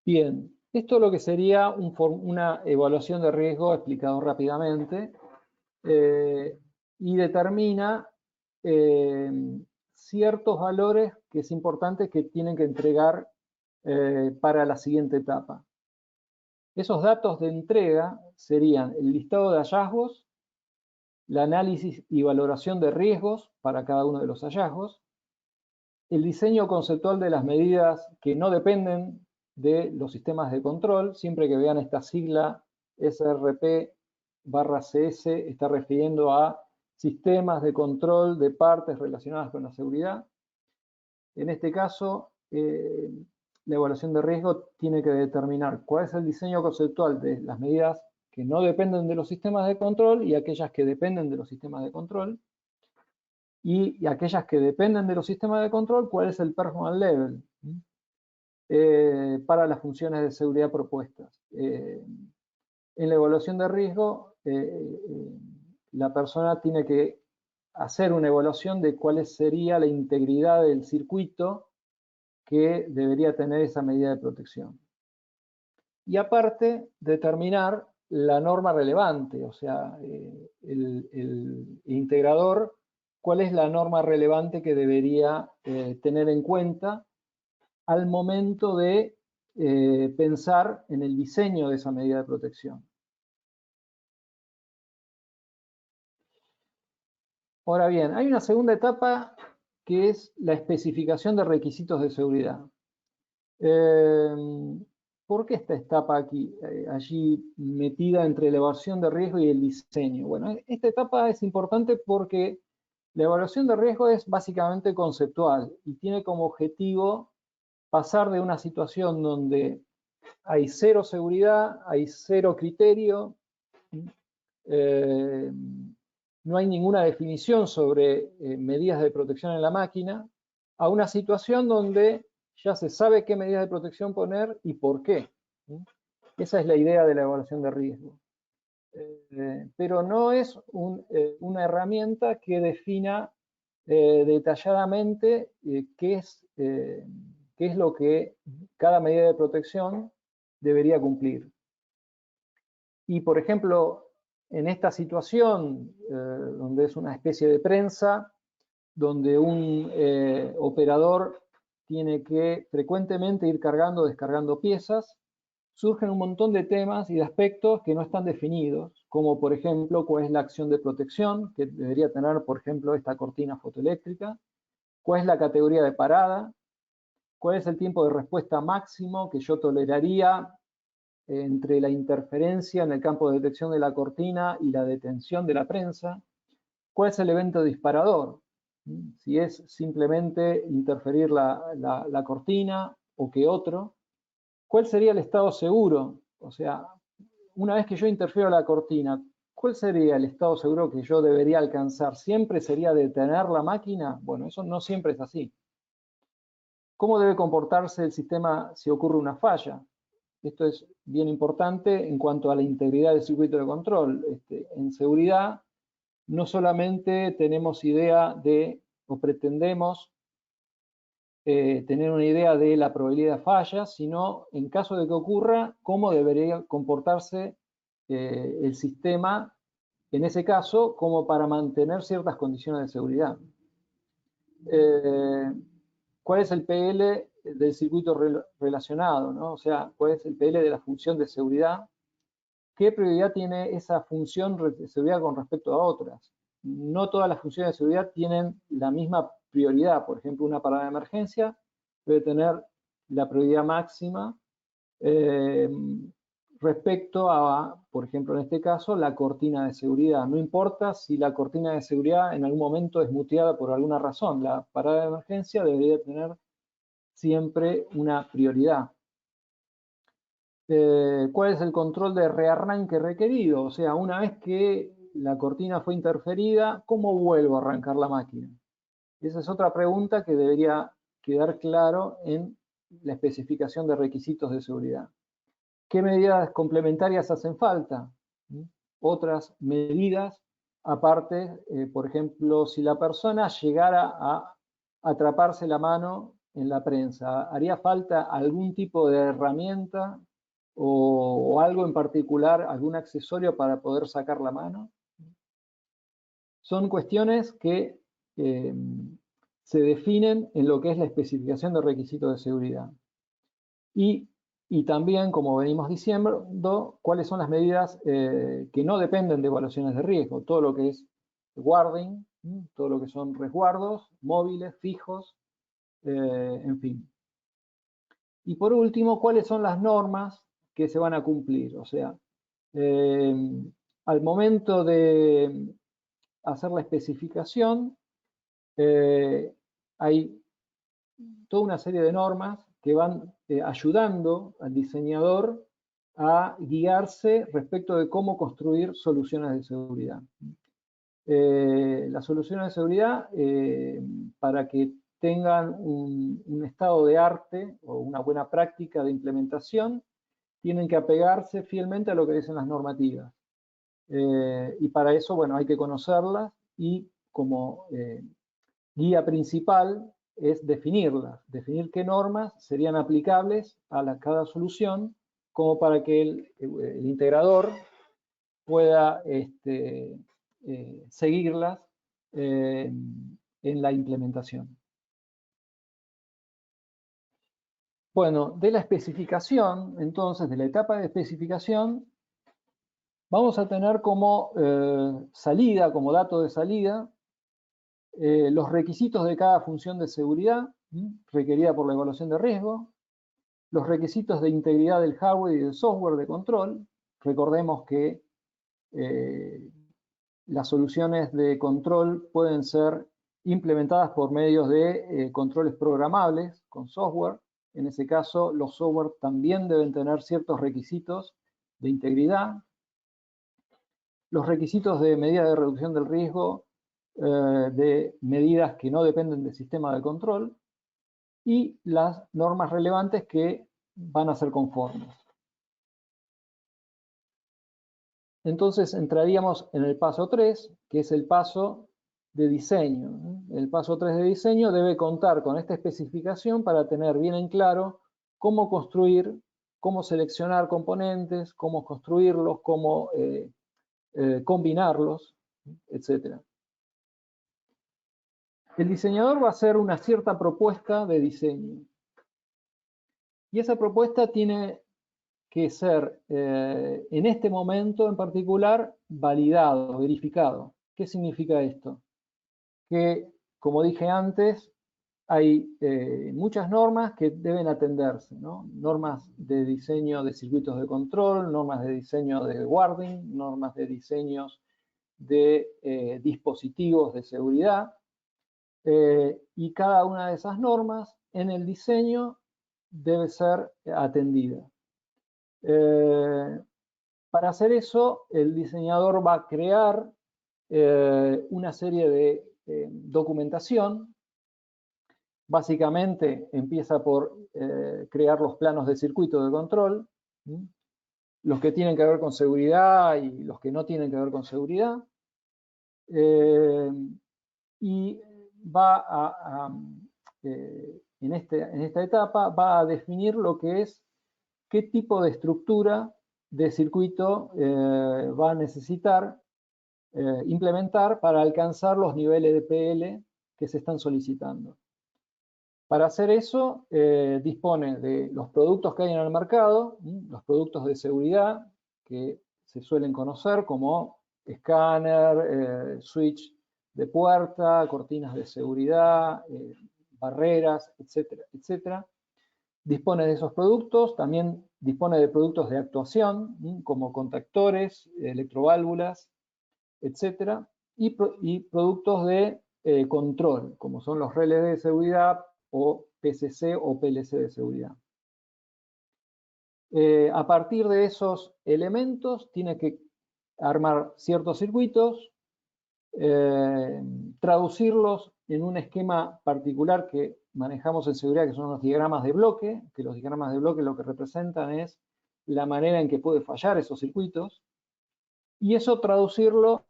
A: Bien, esto es lo que sería una evaluación de riesgo explicado rápidamente y determina ciertos valores que es importante que tienen que entregar para la siguiente etapa. Esos datos de entrega serían el listado de hallazgos, el análisis y valoración de riesgos para cada uno de los hallazgos, el diseño conceptual de las medidas que no dependen de los sistemas de control. Siempre que vean esta sigla SRP/CS está refiriendo a sistemas de control de partes relacionadas con la seguridad. En este caso, la evaluación de riesgo tiene que determinar cuál es el diseño conceptual de las medidas que no dependen de los sistemas de control y aquellas que dependen de los sistemas de control. Y aquellas que dependen de los sistemas de control, cuál es el performance level para las funciones de seguridad propuestas. En la evaluación de riesgo, la persona tiene que hacer una evaluación de cuál sería la integridad del circuito que debería tener esa medida de protección. Y aparte, determinar la norma relevante, o sea, el integrador, cuál es la norma relevante que debería tener en cuenta al momento de pensar en el diseño de esa medida de protección. Ahora bien, hay una segunda etapa que es la especificación de requisitos de seguridad. ¿Por qué esta etapa aquí, allí metida entre la evaluación de riesgo y el diseño? Bueno, esta etapa es importante porque la evaluación de riesgo es básicamente conceptual y tiene como objetivo pasar de una situación donde hay cero seguridad, hay cero criterio, no hay ninguna definición sobre medidas de protección en la máquina, a una situación donde ya se sabe qué medidas de protección poner y por qué. Esa es la idea de la evaluación de riesgo. Pero no es una herramienta que defina detalladamente qué es lo que cada medida de protección debería cumplir. Y, por ejemplo, en esta situación, donde es una especie de prensa, donde un operador tiene que frecuentemente ir cargando o descargando piezas, surgen un montón de temas y de aspectos que no están definidos, como por ejemplo cuál es la acción de protección que debería tener, por ejemplo, esta cortina fotoeléctrica, cuál es la categoría de parada, cuál es el tiempo de respuesta máximo que yo toleraría entre la interferencia en el campo de detección de la cortina y la detención de la prensa, cuál es el evento disparador, si es simplemente interferir la cortina o qué otro, cuál sería el estado seguro, o sea, una vez que yo interfiero la cortina, ¿cuál sería el estado seguro que yo debería alcanzar? ¿Siempre sería detener la máquina? Bueno, eso no siempre es así. ¿Cómo debe comportarse el sistema si ocurre una falla? Esto es bien importante en cuanto a la integridad del circuito de control. En seguridad, no solamente tenemos idea de, o pretendemos tener una idea de la probabilidad de falla, sino en caso de que ocurra, cómo debería comportarse el sistema en ese caso, como para mantener ciertas condiciones de seguridad. ¿Cuál es el PL del circuito relacionado, ¿no? O sea, ¿cuál es el PL de la función de seguridad? ¿Qué prioridad tiene esa función de seguridad con respecto a otras? No todas las funciones de seguridad tienen la misma prioridad. Por ejemplo, una parada de emergencia debe tener la prioridad máxima respecto a, por ejemplo, en este caso, la cortina de seguridad. No importa si la cortina de seguridad en algún momento es muteada por alguna razón. La parada de emergencia debería tener siempre una prioridad. ¿Cuál es el control de rearranque requerido? O sea, una vez que la cortina fue interferida, ¿cómo vuelvo a arrancar la máquina? Esa es otra pregunta que debería quedar claro en la especificación de requisitos de seguridad. ¿Qué medidas complementarias hacen falta? Otras medidas, aparte, por ejemplo, si la persona llegara a atraparse la mano en la prensa, ¿haría falta algún tipo de herramienta o algo en particular, algún accesorio para poder sacar la mano? Son cuestiones que se definen en lo que es la especificación de requisitos de seguridad. Y también, como venimos diciendo, cuáles son las medidas que no dependen de evaluaciones de riesgo. Todo lo que es guarding, todo lo que son resguardos, móviles, fijos, en fin. Y por último, cuáles son las normas que se van a cumplir. O sea, al momento de hacer la especificación, hay toda una serie de normas que van ayudando al diseñador a guiarse respecto de cómo construir soluciones de seguridad. Las soluciones de seguridad, para que tengan un estado de arte o una buena práctica de implementación, tienen que apegarse fielmente a lo que dicen las normativas. Y para eso, bueno, hay que conocerlas y como guía principal es definirlas, definir qué normas serían aplicables a cada solución, como para que el integrador pueda seguirlas en la implementación. Bueno, de la especificación, entonces, de la etapa de especificación, vamos a tener como salida, como dato de salida, los requisitos de cada función de seguridad requerida por la evaluación de riesgo, los requisitos de integridad del hardware y del software de control. Recordemos que las soluciones de control pueden ser implementadas por medios de controles programables con software. En ese caso, los software también deben tener ciertos requisitos de integridad. Los requisitos de medida de reducción del riesgo, de medidas que no dependen del sistema de control, y las normas relevantes que van a ser conformes. Entonces entraríamos en el paso 3, que es el paso de diseño. El paso 3 de diseño debe contar con esta especificación para tener bien en claro cómo construir, cómo seleccionar componentes, cómo construirlos, cómo combinarlos, etc. El diseñador va a hacer una cierta propuesta de diseño. Y esa propuesta tiene que ser, en este momento en particular, validado, verificado. ¿Qué significa esto? Que, como dije antes, hay muchas normas que deben atenderse, ¿no? Normas de diseño de circuitos de control, normas de diseño de guarding, normas de diseños de dispositivos de seguridad, y cada una de esas normas en el diseño debe ser atendida. Para hacer eso, el diseñador va a crear una serie de documentación. Básicamente empieza por crear los planos de circuito de control, los que tienen que ver con seguridad y los que no tienen que ver con seguridad. Y va a en esta etapa va a definir lo que es qué tipo de estructura de circuito va a necesitar implementar para alcanzar los niveles de PL que se están solicitando. Para hacer eso, dispone de los productos que hay en el mercado, los productos de seguridad que se suelen conocer como escáner, switch de puerta, cortinas de seguridad, barreras, etcétera, etcétera. Dispone de esos productos, también dispone de productos de actuación, como contactores, electroválvulas, etcétera, y productos de control, como son los relés de seguridad o PCC o PLC de seguridad. A partir de esos elementos tiene que armar ciertos circuitos, traducirlos en un esquema particular que manejamos en seguridad, que son los diagramas de bloque, que los diagramas de bloque lo que representan es la manera en que puede fallar esos circuitos, y eso traducirlo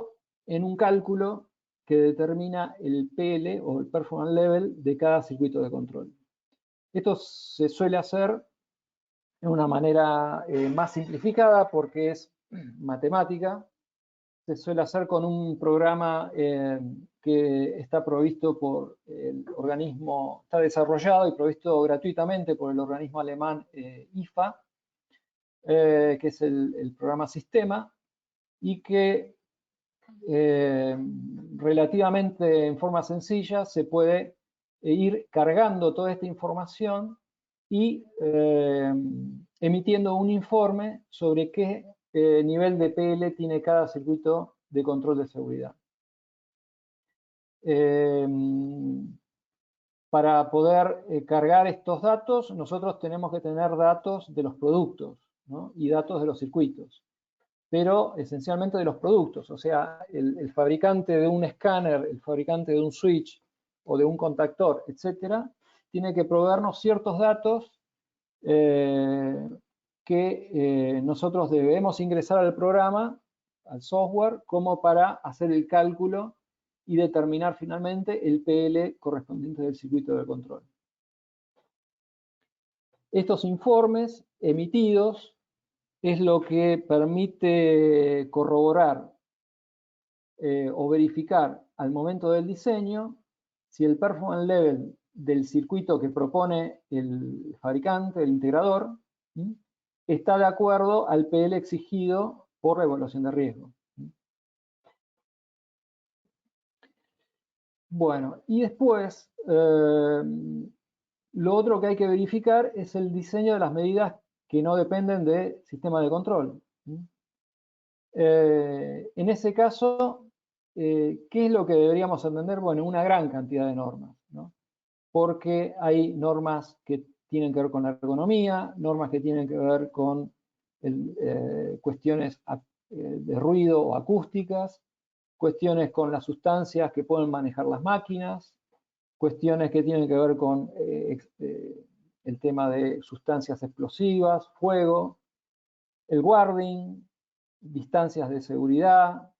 A: en un cálculo que determina el PL o el performance level de cada circuito de control. Esto se suele hacer de una manera más simplificada porque es matemática. Se suele hacer con un programa que está provisto por el organismo, está desarrollado y provisto gratuitamente por el organismo alemán IFA, que es el programa Sistema, y que relativamente en forma sencilla se puede ir cargando toda esta información y emitiendo un informe sobre qué nivel de PL tiene cada circuito de control de seguridad. Para poder cargar estos datos, nosotros tenemos que tener datos de los productos, ¿no? Y datos de los circuitos, pero esencialmente de los productos. O sea, el fabricante de un escáner, el fabricante de un switch o de un contactor, etcétera, tiene que proveernos ciertos datos que nosotros debemos ingresar al programa, al software, como para hacer el cálculo y determinar finalmente el PL correspondiente del circuito de control. Estos informes emitidos es lo que permite corroborar o verificar al momento del diseño si el performance level del circuito que propone el fabricante, el integrador, está de acuerdo al PL exigido por la evaluación de riesgo. Bueno, y después, lo otro que hay que verificar es el diseño de las medidas que no dependen del sistema de control. En ese caso, ¿qué es lo que deberíamos entender? Bueno, una gran cantidad de normas, ¿no? Porque hay normas que tienen que ver con la ergonomía, normas que tienen que ver con cuestiones de ruido o acústicas, cuestiones con las sustancias que pueden manejar las máquinas, cuestiones que tienen que ver con el tema de sustancias explosivas, fuego, el guarding, distancias de seguridad,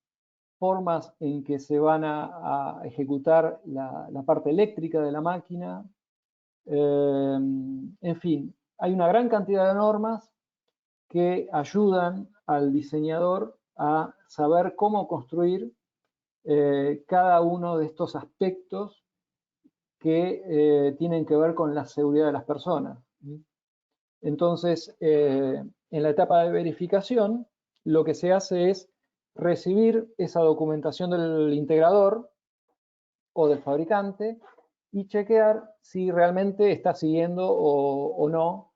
A: formas en que se van a ejecutar la parte eléctrica de la máquina. En fin, hay una gran cantidad de normas que ayudan al diseñador a saber cómo construir cada uno de estos aspectos que tienen que ver con la seguridad de las personas. Entonces, en la etapa de verificación, lo que se hace es recibir esa documentación del integrador o del fabricante y chequear si realmente está siguiendo o no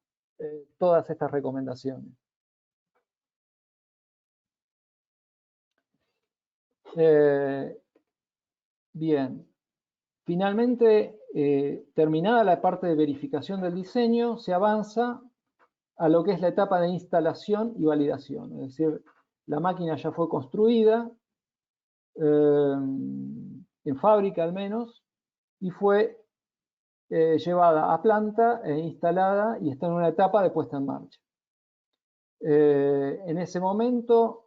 A: todas estas recomendaciones. Bien, finalmente, terminada la parte de verificación del diseño, se avanza a lo que es la etapa de instalación y validación. Es decir, la máquina ya fue construida, en fábrica al menos, y fue llevada a planta e instalada y está en una etapa de puesta en marcha. En ese momento,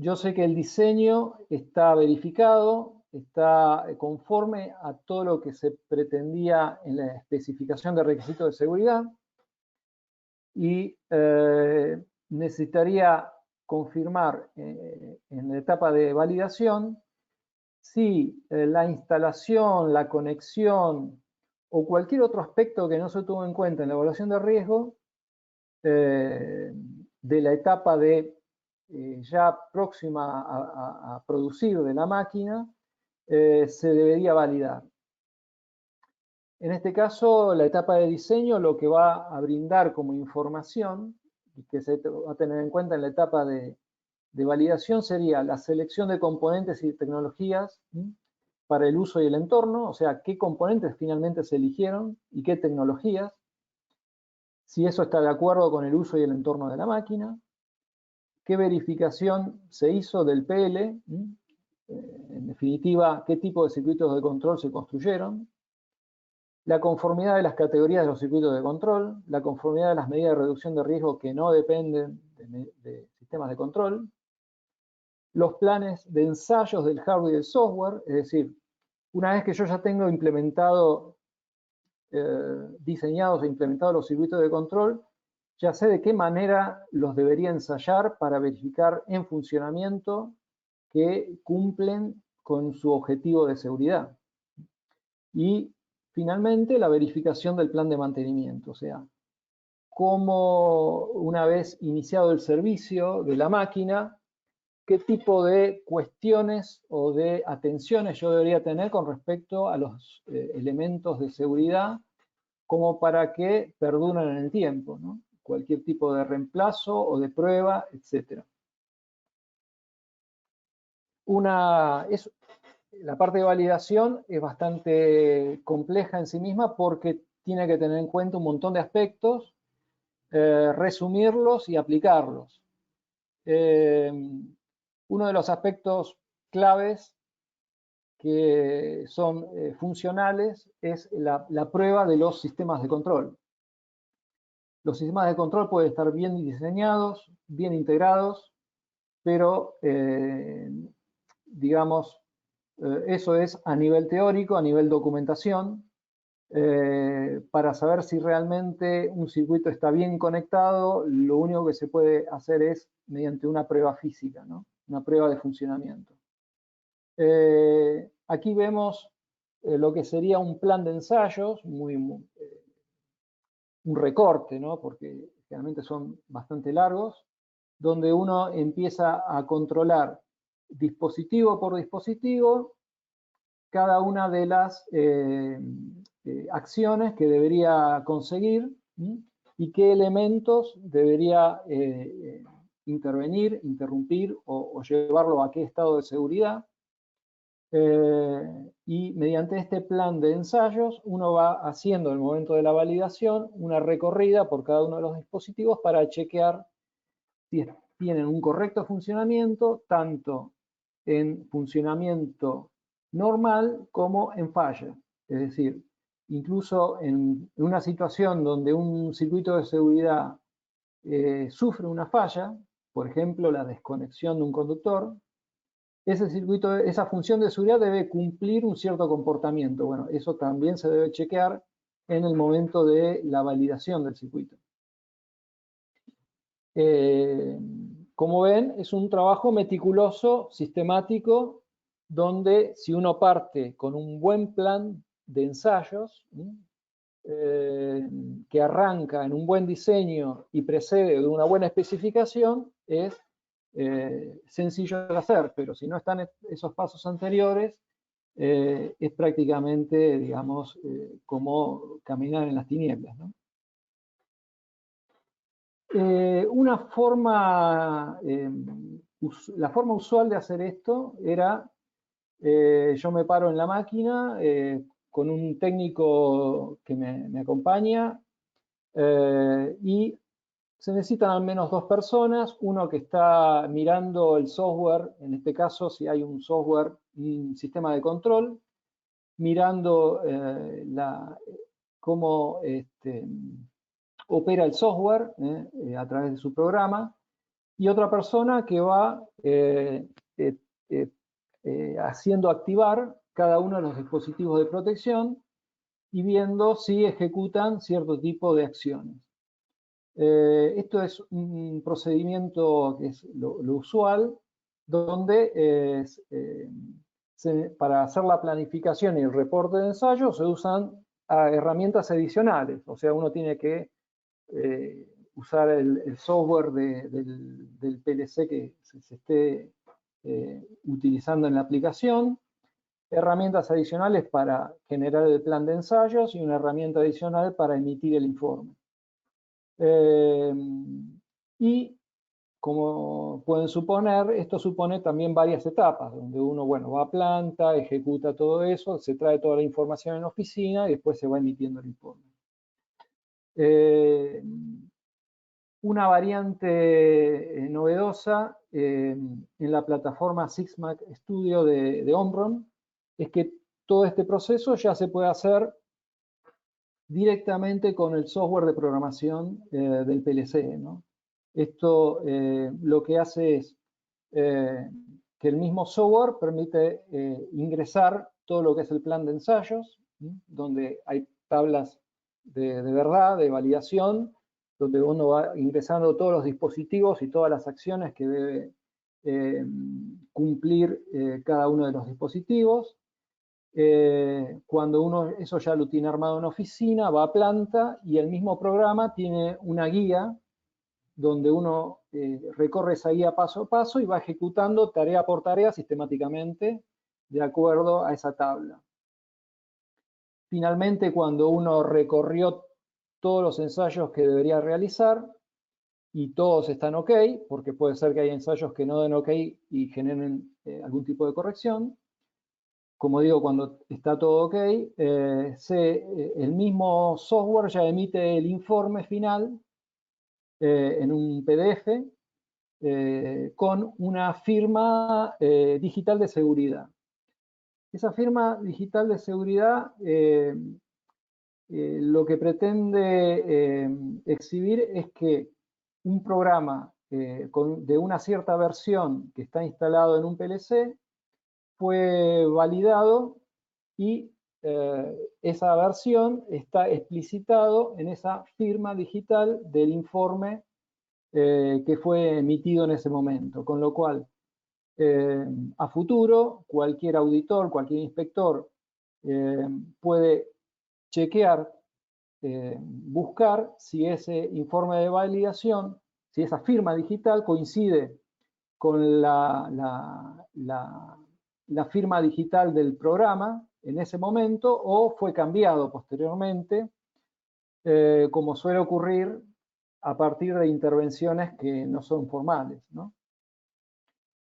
A: yo sé que el diseño está verificado, está conforme a todo lo que se pretendía en la especificación de requisitos de seguridad y necesitaría confirmar en la etapa de validación si la instalación, la conexión o cualquier otro aspecto que no se tuvo en cuenta en la evaluación de riesgo de la etapa de ya próxima a producir de la máquina, se debería validar. En este caso, la etapa de diseño lo que va a brindar como información y que se va a tener en cuenta en la etapa de validación sería la selección de componentes y tecnologías para el uso y el entorno, o sea, qué componentes finalmente se eligieron y qué tecnologías, si eso está de acuerdo con el uso y el entorno de la máquina, qué verificación se hizo del PL, en definitiva, qué tipo de circuitos de control se construyeron, la conformidad de las categorías de los circuitos de control, la conformidad de las medidas de reducción de riesgo que no dependen de sistemas de control, los planes de ensayos del hardware y del software, es decir, una vez que yo ya tengo implementado, diseñados e implementados los circuitos de control, ya sé de qué manera los debería ensayar para verificar en funcionamiento que cumplen con su objetivo de seguridad. Y finalmente la verificación del plan de mantenimiento, o sea, cómo una vez iniciado el servicio de la máquina, qué tipo de cuestiones o de atenciones yo debería tener con respecto a los elementos de seguridad como para que perduren en el tiempo, ¿no? Cualquier tipo de reemplazo o de prueba, etc. La parte de validación es bastante compleja en sí misma porque tiene que tener en cuenta un montón de aspectos, resumirlos y aplicarlos. Uno de los aspectos claves que son funcionales es la prueba de los sistemas de control. Los sistemas de control pueden estar bien diseñados, bien integrados, pero digamos, eso es a nivel teórico, a nivel documentación, para saber si realmente un circuito está bien conectado, lo único que se puede hacer es mediante una prueba física, ¿no? Una prueba de funcionamiento. Aquí vemos lo que sería un plan de ensayos, un recorte, ¿no? Porque generalmente son bastante largos, donde uno empieza a controlar dispositivo por dispositivo cada una de las acciones que debería conseguir y qué elementos debería intervenir, interrumpir o llevarlo a qué estado de seguridad. Y mediante este plan de ensayos uno va haciendo en el momento de la validación una recorrida por cada uno de los dispositivos para chequear si tienen un correcto funcionamiento, tanto en funcionamiento normal como en falla. Es decir, incluso en una situación donde un circuito de seguridad sufre una falla, por ejemplo, la desconexión de un conductor, ese circuito, esa función de seguridad debe cumplir un cierto comportamiento. Bueno, eso también se debe chequear en el momento de la validación del circuito. Como ven, es un trabajo meticuloso, sistemático, donde si uno parte con un buen plan de ensayos, que arranca en un buen diseño y precede de una buena especificación, es sencillo de hacer, pero si no están esos pasos anteriores, es prácticamente, digamos, como caminar en las tinieblas, ¿no? Una forma, la forma usual de hacer esto era, yo me paro en la máquina con un técnico que me acompaña y se necesitan al menos dos personas, uno que está mirando el software, en este caso si hay un software, un sistema de control, mirando cómo opera el software a través de su programa, y otra persona que va haciendo activar cada uno de los dispositivos de protección y viendo si ejecutan cierto tipo de acciones. Esto es un procedimiento que es lo usual, donde para hacer la planificación y el reporte de ensayo se usan herramientas adicionales, o sea, uno tiene que usar el software del PLC que se esté utilizando en la aplicación, herramientas adicionales para generar el plan de ensayos y una herramienta adicional para emitir el informe. Y como pueden suponer, esto supone también varias etapas, donde uno, bueno, va a planta, ejecuta todo eso, se trae toda la información en la oficina y después se va emitiendo el informe. Una variante novedosa en la plataforma SIXMAC Studio de Omron es que todo este proceso ya se puede hacer directamente con el software de programación del PLC, ¿no? Esto lo que hace es que el mismo software permite ingresar todo lo que es el plan de ensayos, ¿sí? Donde hay tablas de verdad, de validación, donde uno va ingresando todos los dispositivos y todas las acciones que debe cumplir cada uno de los dispositivos. Cuando uno eso ya lo tiene armado en oficina, va a planta y el mismo programa tiene una guía donde uno recorre esa guía paso a paso y va ejecutando tarea por tarea sistemáticamente de acuerdo a esa tabla. Finalmente, cuando uno recorrió todos los ensayos que debería realizar y todos están ok, porque puede ser que hay ensayos que no den ok y generen algún tipo de corrección, como digo, cuando está todo ok, el mismo software ya emite el informe final en un PDF con una firma digital de seguridad. Esa firma digital de seguridad lo que pretende exhibir es que un programa de una cierta versión que está instalado en un PLC fue validado y esa versión está explicitado en esa firma digital del informe que fue emitido en ese momento, con lo cual a futuro cualquier auditor, cualquier inspector puede chequear, buscar si ese informe de validación, si esa firma digital coincide con la firma digital del programa en ese momento o fue cambiado posteriormente, como suele ocurrir a partir de intervenciones que no son formales, ¿no?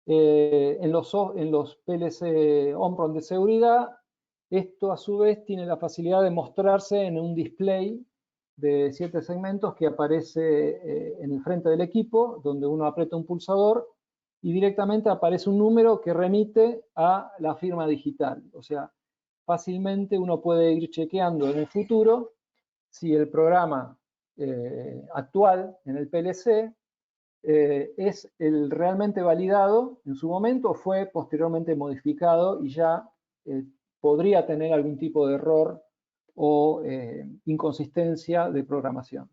A: En los PLC Omron de seguridad, esto a su vez tiene la facilidad de mostrarse en un display de 7 segmentos que aparece en el frente del equipo, donde uno aprieta un pulsador y directamente aparece un número que remite a la firma digital. O sea, fácilmente uno puede ir chequeando en el futuro si el programa actual en el PLC es el realmente validado en su momento o fue posteriormente modificado y ya podría tener algún tipo de error o inconsistencia de programación.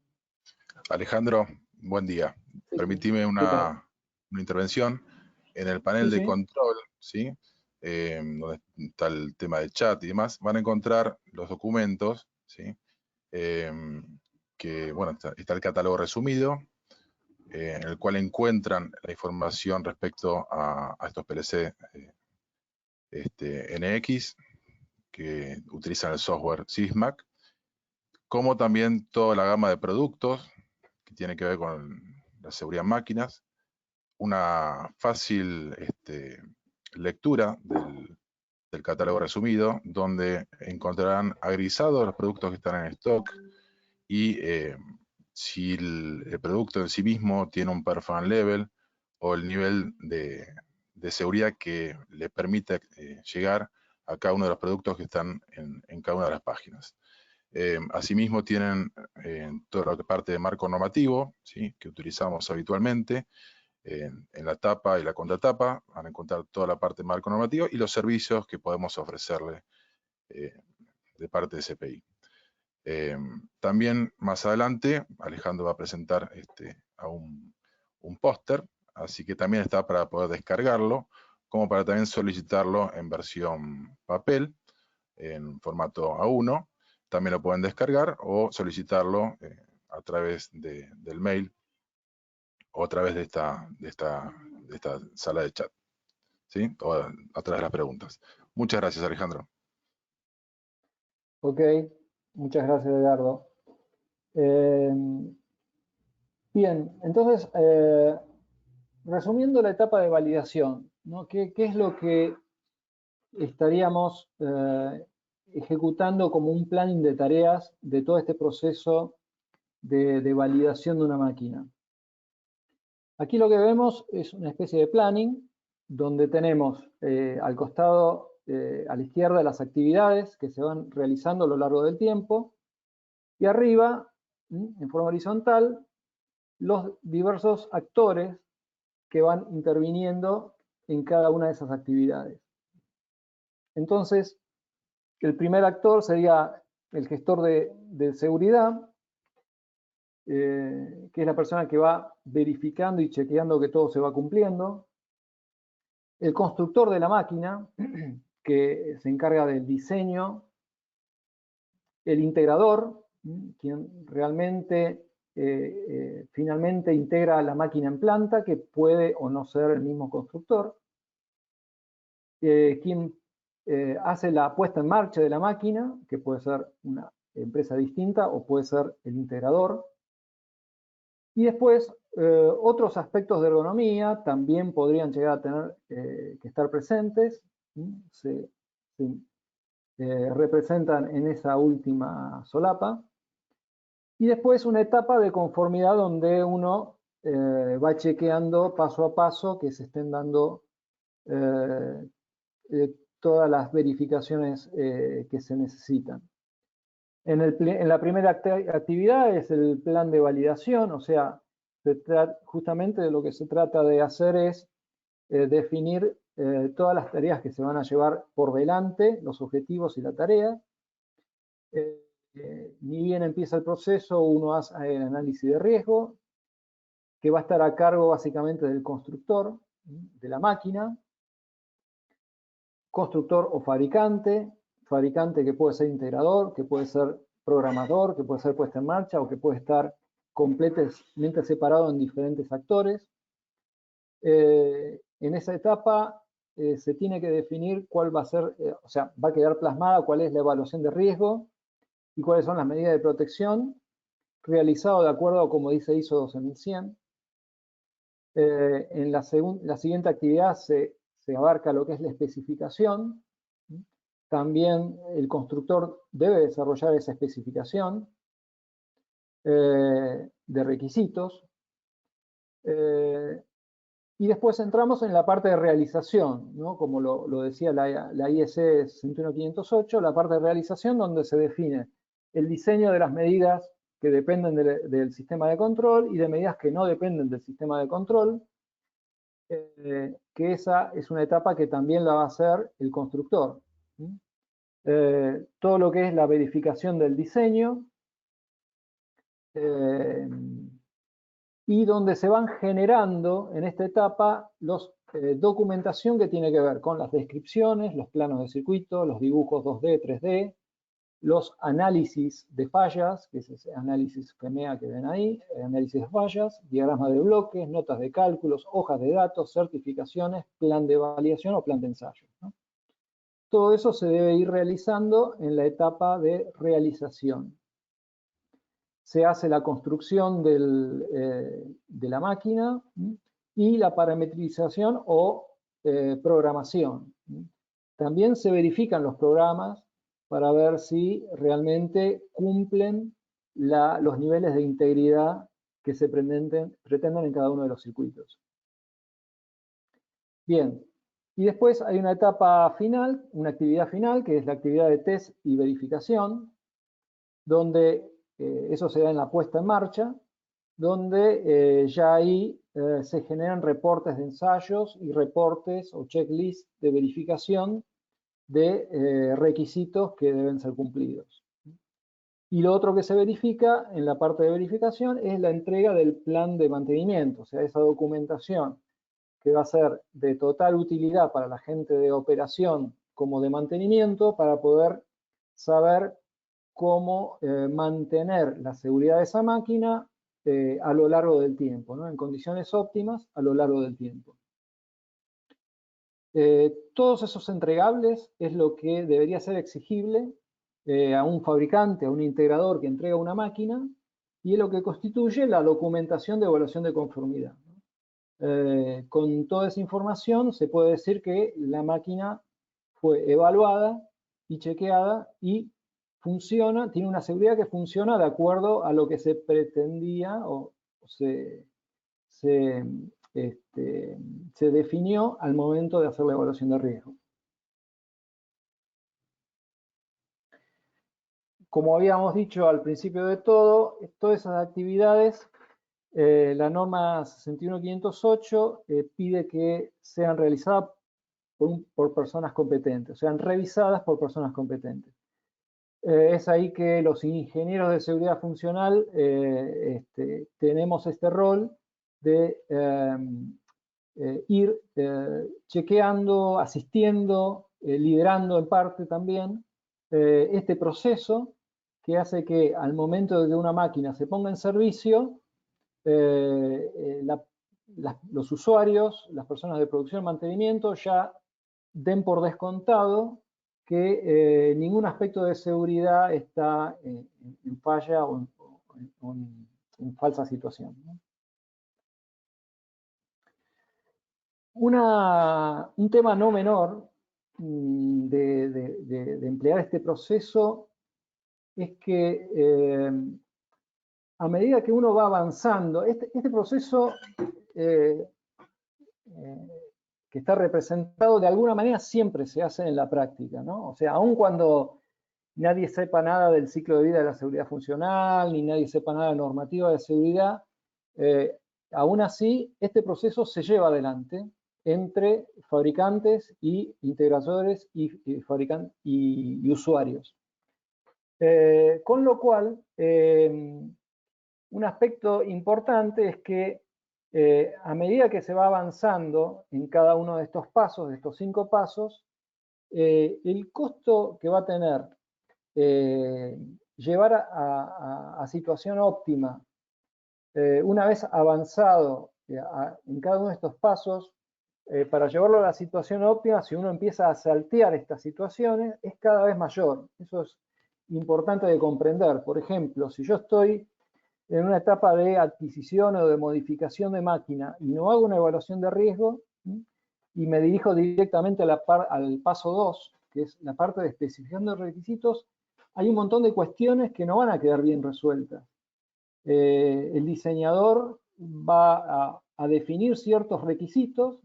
B: Alejandro, buen día.
A: Sí,
B: Permitime una intervención en el panel de control, ¿sí? Donde está el tema del chat y demás. Van a encontrar los documentos, ¿sí? Que, bueno, está el catálogo resumido, en el cual encuentran la información respecto a estos PLC NX que utilizan el software SIXMAC, como también toda la gama de productos que tiene que ver con la seguridad en máquinas, una fácil lectura del catálogo resumido, donde encontrarán agregados los productos que están en stock y si el producto en sí mismo tiene un performance level o el nivel de seguridad que le permite llegar a cada uno de los productos que están en cada una de las páginas. Asimismo tienen toda la parte de marco normativo, ¿sí? Que utilizamos habitualmente, En la tapa y la contratapa van a encontrar toda la parte marco normativo y los servicios que podemos ofrecerle de parte de CPI. También más adelante Alejandro va a presentar a un póster, así que también está para poder descargarlo, como para también solicitarlo en versión papel, en formato A1. También lo pueden descargar o solicitarlo a través del mail o a través de esta sala de chat, ¿sí? O a través de las preguntas. Muchas gracias, Alejandro.
A: Ok, muchas gracias, Edgardo. Bien, entonces, resumiendo la etapa de validación, ¿no? ¿Qué es lo que estaríamos ejecutando como un planning de tareas de todo este proceso de validación de una máquina? Aquí lo que vemos es una especie de planning donde tenemos al costado, a la izquierda, las actividades que se van realizando a lo largo del tiempo y arriba, en forma horizontal, los diversos actores que van interviniendo en cada una de esas actividades. Entonces, el primer actor sería el gestor de seguridad, que es la persona que va verificando y chequeando que todo se va cumpliendo. El constructor de la máquina, que se encarga del diseño. El integrador, quien realmente finalmente integra la máquina en planta, que puede o no ser el mismo constructor. Quien hace la puesta en marcha de la máquina, que puede ser una empresa distinta o puede ser el integrador. Y después, otros aspectos de ergonomía también podrían llegar a tener que estar presentes. Se representan en esa última solapa. Y después una etapa de conformidad donde uno va chequeando paso a paso que se estén dando todas las verificaciones que se necesitan. En la primera actividad es el plan de validación, o sea, justamente de lo que se trata de hacer es definir todas las tareas que se van a llevar por delante, los objetivos y la tarea. Ni bien empieza el proceso, uno hace el análisis de riesgo, que va a estar a cargo básicamente del constructor de la máquina, constructor o fabricante que puede ser integrador, que puede ser programador, que puede ser puesta en marcha o que puede estar completamente separado en diferentes actores. En esa etapa se tiene que definir cuál va a ser, o sea, va a quedar plasmada cuál es la evaluación de riesgo y cuáles son las medidas de protección realizado de acuerdo a como dice ISO 12100. En la siguiente actividad se abarca lo que es la especificación. También el constructor debe desarrollar esa especificación de requisitos. Y después entramos en la parte de realización, ¿no? Como lo decía la IEC 61508, la parte de realización donde se define el diseño de las medidas que dependen del sistema de control y de medidas que no dependen del sistema de control, que esa es una etapa que también la va a hacer el constructor. Todo lo que es la verificación del diseño y donde se van generando en esta etapa los documentación que tiene que ver con las descripciones, los planos de circuito, los dibujos 2D, 3D, los análisis de fallas, que es ese análisis FEMEA que ven ahí, análisis de fallas, diagramas de bloques, notas de cálculos, hojas de datos, certificaciones, plan de validación o plan de ensayo, ¿no? Todo eso se debe ir realizando en la etapa de realización. Se hace la construcción de la máquina y la parametrización o programación. También se verifican los programas para ver si realmente cumplen los niveles de integridad que se pretenden en cada uno de los circuitos. Bien, y después hay una etapa final, una actividad final, que es la actividad de test y verificación, donde eso se da en la puesta en marcha, donde ya ahí se generan reportes de ensayos y reportes o checklists de verificación de requisitos que deben ser cumplidos. Y lo otro que se verifica en la parte de verificación es la entrega del plan de mantenimiento, o sea, esa documentación que va a ser de total utilidad para la gente de operación como de mantenimiento para poder saber cómo mantener la seguridad de esa máquina a lo largo del tiempo, ¿no? En condiciones óptimas a lo largo del tiempo. Todos esos entregables es lo que debería ser exigible a un fabricante, a un integrador que entrega una máquina, y es lo que constituye la documentación de evaluación de conformidad. Con toda esa información se puede decir que la máquina fue evaluada y chequeada y funciona, tiene una seguridad que funciona de acuerdo a lo que se pretendía o se definió al momento de hacer la evaluación de riesgo. Como habíamos dicho al principio de todo, todas esas actividades, la norma 61508 pide que sean realizadas por personas competentes, sean revisadas por personas competentes. Es ahí que los ingenieros de seguridad funcional tenemos este rol de ir chequeando, asistiendo, liderando en parte también este proceso que hace que al momento de que una máquina se ponga en servicio, los usuarios, las personas de producción y mantenimiento ya den por descontado que ningún aspecto de seguridad está en falla o en falsa situación, ¿no? Un tema no menor de emplear este proceso es que a medida que uno va avanzando, este proceso que está representado de alguna manera siempre se hace en la práctica, ¿no? O sea, aun cuando nadie sepa nada del ciclo de vida de la seguridad funcional, ni nadie sepa nada de normativa de seguridad, aún así este proceso se lleva adelante entre fabricantes y integradores y usuarios. Con lo cual, un aspecto importante es que a medida que se va avanzando en cada uno de estos pasos, de estos 5 pasos, el costo que va a tener llevar a situación óptima, una vez avanzado en cada uno de estos pasos, para llevarlo a la situación óptima, si uno empieza a saltear estas situaciones, es cada vez mayor. Eso es importante de comprender. Por ejemplo, si yo estoy en una etapa de adquisición o de modificación de máquina y no hago una evaluación de riesgo, y me dirijo directamente al paso 2, que es la parte de especificación de requisitos, hay un montón de cuestiones que no van a quedar bien resueltas. El diseñador va a definir ciertos requisitos,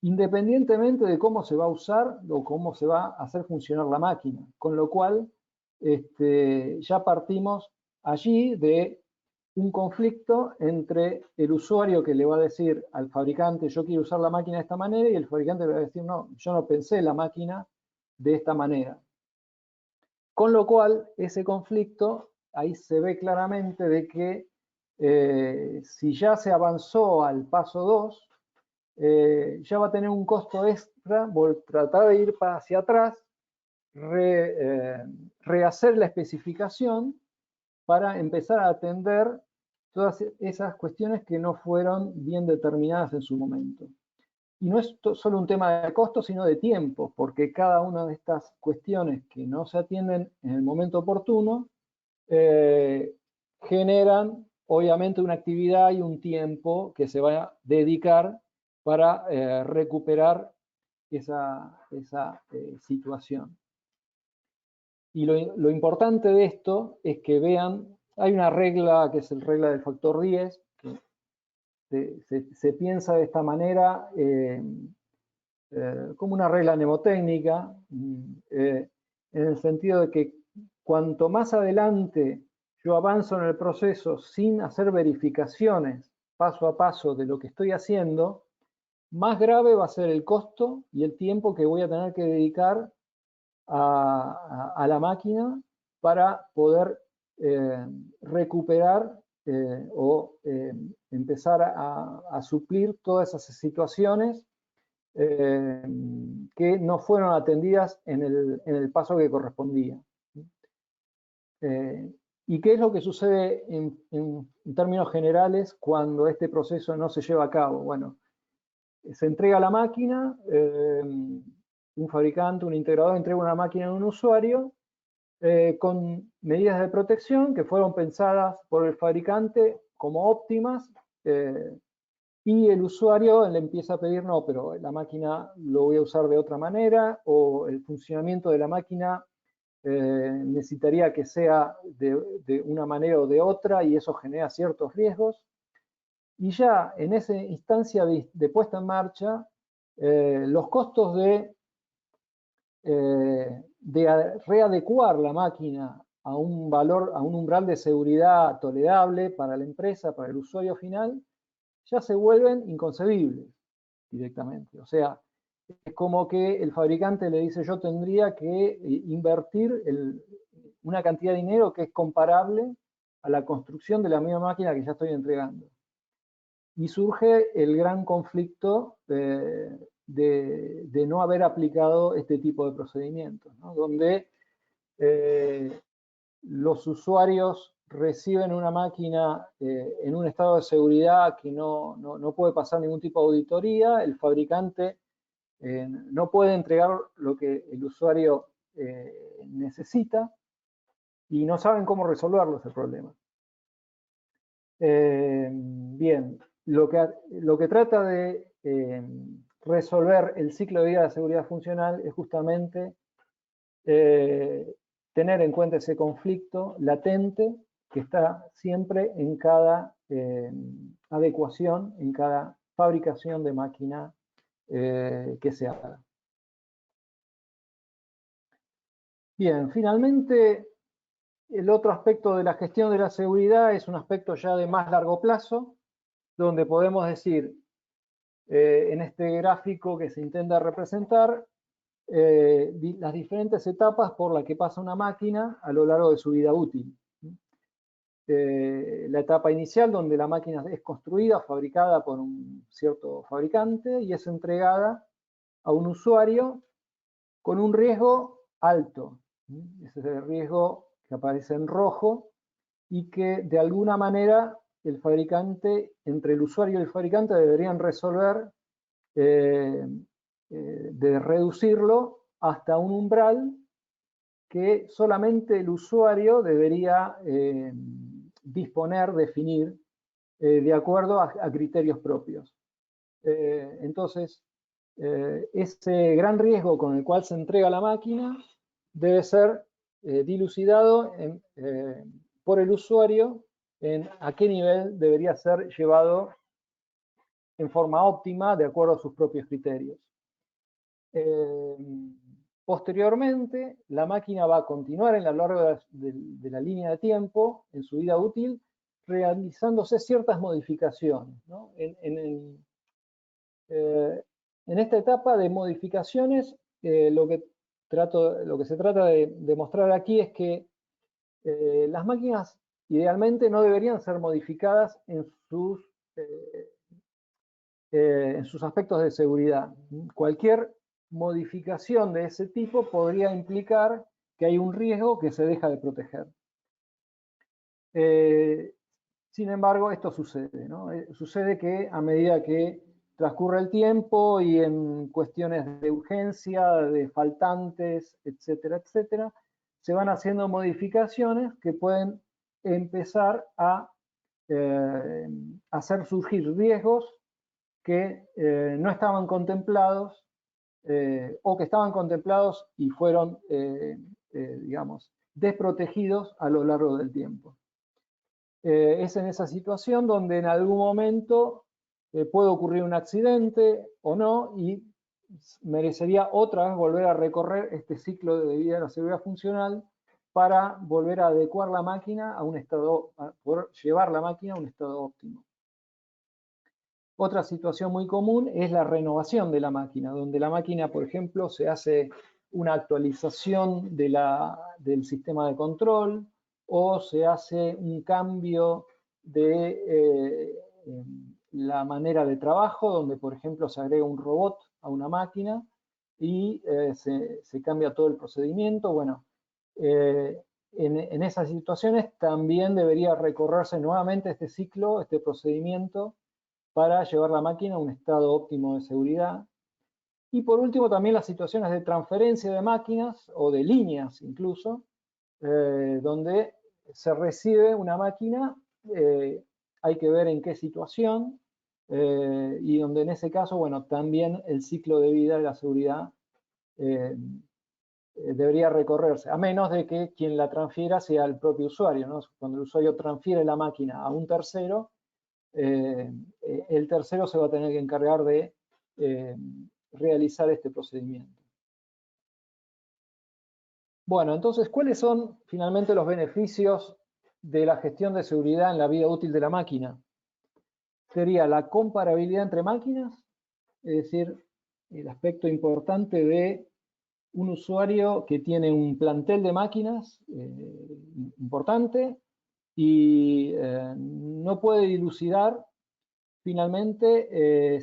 A: independientemente de cómo se va a usar o cómo se va a hacer funcionar la máquina. Con lo cual, ya partimos allí de un conflicto entre el usuario que le va a decir al fabricante, yo quiero usar la máquina de esta manera, y el fabricante le va a decir, no, yo no pensé la máquina de esta manera. Con lo cual, ese conflicto, ahí se ve claramente de que si ya se avanzó al paso 2, ya va a tener un costo extra por tratar de ir hacia atrás, rehacer la especificación para empezar a atender todas esas cuestiones que no fueron bien determinadas en su momento. Y no es solo un tema de costo, sino de tiempo, porque cada una de estas cuestiones que no se atienden en el momento oportuno generan, obviamente, una actividad y un tiempo que se va a dedicar para recuperar esa situación. Y lo importante de esto es que vean, hay una regla que es la regla del factor 10, que se piensa de esta manera como una regla mnemotécnica, en el sentido de que cuanto más adelante yo avanzo en el proceso sin hacer verificaciones paso a paso de lo que estoy haciendo, más grave va a ser el costo y el tiempo que voy a tener que dedicar a la máquina para poder recuperar o empezar a suplir todas esas situaciones que no fueron atendidas en el paso que correspondía. ¿Y qué es lo que sucede en términos generales cuando este proceso no se lleva a cabo? Bueno, se entrega la máquina, un fabricante, un integrador entrega una máquina a un usuario con medidas de protección que fueron pensadas por el fabricante como óptimas y el usuario le empieza a pedir, no, pero la máquina lo voy a usar de otra manera o el funcionamiento de la máquina necesitaría que sea de una manera o de otra y eso genera ciertos riesgos. Y ya en esa instancia de puesta en marcha, los costos de readecuar la máquina a un valor, a un umbral de seguridad tolerable para la empresa, para el usuario final, ya se vuelven inconcebibles directamente. O sea, es como que el fabricante le dice, yo tendría que invertir una cantidad de dinero que es comparable a la construcción de la misma máquina que ya estoy entregando. Y surge el gran conflicto de no haber aplicado este tipo de procedimientos, ¿no? Donde los usuarios reciben una máquina en un estado de seguridad que no puede pasar ningún tipo de auditoría, el fabricante no puede entregar lo que el usuario necesita y no saben cómo resolverlo ese problema. Bien, lo que trata de resolver el ciclo de vida de seguridad funcional es justamente tener en cuenta ese conflicto latente que está siempre en cada adecuación, en cada fabricación de máquina que se haga. Bien, finalmente, el otro aspecto de la gestión de la seguridad es un aspecto ya de más largo plazo, donde podemos decir, en este gráfico que se intenta representar, las diferentes etapas por las que pasa una máquina a lo largo de su vida útil. La etapa inicial, donde la máquina es construida, fabricada por un cierto fabricante y es entregada a un usuario con un riesgo alto. Ese es el riesgo que aparece en rojo y que de alguna manera el fabricante, entre el usuario y el fabricante, deberían resolver de reducirlo hasta un umbral que solamente el usuario debería disponer, definir, de acuerdo a criterios propios. Entonces, ese gran riesgo con el cual se entrega la máquina debe ser dilucidado por el usuario en a qué nivel debería ser llevado en forma óptima de acuerdo a sus propios criterios. Posteriormente, la máquina va a continuar en lo largo de la línea de tiempo, en su vida útil, realizándose ciertas modificaciones, ¿no? En esta etapa de modificaciones, lo que se trata de demostrar aquí es que las máquinas idealmente no deberían ser modificadas en sus aspectos de seguridad. Cualquier modificación de ese tipo podría implicar que hay un riesgo que se deja de proteger. Sin embargo, esto sucede, ¿no? Sucede que a medida que transcurre el tiempo y en cuestiones de urgencia, de faltantes, etcétera, etcétera, se van haciendo modificaciones que pueden empezar a hacer surgir riesgos que no estaban contemplados o que estaban contemplados y fueron, digamos, desprotegidos a lo largo del tiempo. Es en esa situación donde en algún momento puede ocurrir un accidente o no y merecería otra vez volver a recorrer este ciclo de vida de la seguridad funcional para volver a adecuar la máquina a un estado, a poder llevar la máquina a un estado óptimo. Otra situación muy común es la renovación de la máquina, donde la máquina, por ejemplo, se hace una actualización del sistema de control o se hace un cambio de la manera de trabajo, donde, por ejemplo, se agrega un robot a una máquina y se cambia todo el procedimiento. Bueno, en esas situaciones también debería recorrerse nuevamente este ciclo, este procedimiento, para llevar la máquina a un estado óptimo de seguridad. Y por último, también las situaciones de transferencia de máquinas o de líneas incluso, donde se recibe una máquina, hay que ver en qué situación, y donde en ese caso, bueno, también el ciclo de vida de la seguridad debería recorrerse, a menos de que quien la transfiera sea el propio usuario, ¿no? Cuando el usuario transfiere la máquina a un tercero, el tercero se va a tener que encargar de realizar este procedimiento. Bueno, entonces, ¿cuáles son finalmente los beneficios de la gestión de seguridad en la vida útil de la máquina? Sería la comparabilidad entre máquinas, es decir, el aspecto importante de un usuario que tiene un plantel de máquinas importante y no puede dilucidar finalmente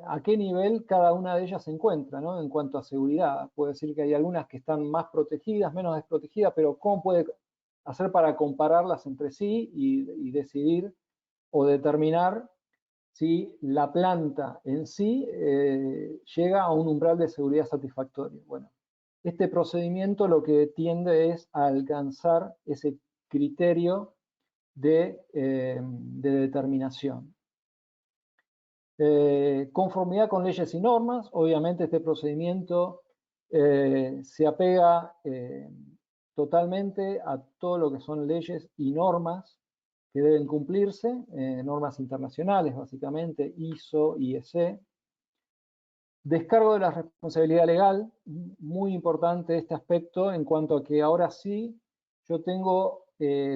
A: a qué nivel cada una de ellas se encuentra, ¿no? En cuanto a seguridad. Puede decir que hay algunas que están más protegidas, menos desprotegidas, pero ¿cómo puede hacer para compararlas entre sí y decidir o determinar si la planta en sí llega a un umbral de seguridad satisfactorio? Bueno, este procedimiento lo que tiende es a alcanzar ese criterio de determinación. Conformidad con leyes y normas, obviamente este procedimiento se apega totalmente a todo lo que son leyes y normas que deben cumplirse, normas internacionales básicamente, ISO, IEC. Descargo de la responsabilidad legal, muy importante este aspecto en cuanto a que ahora sí yo tengo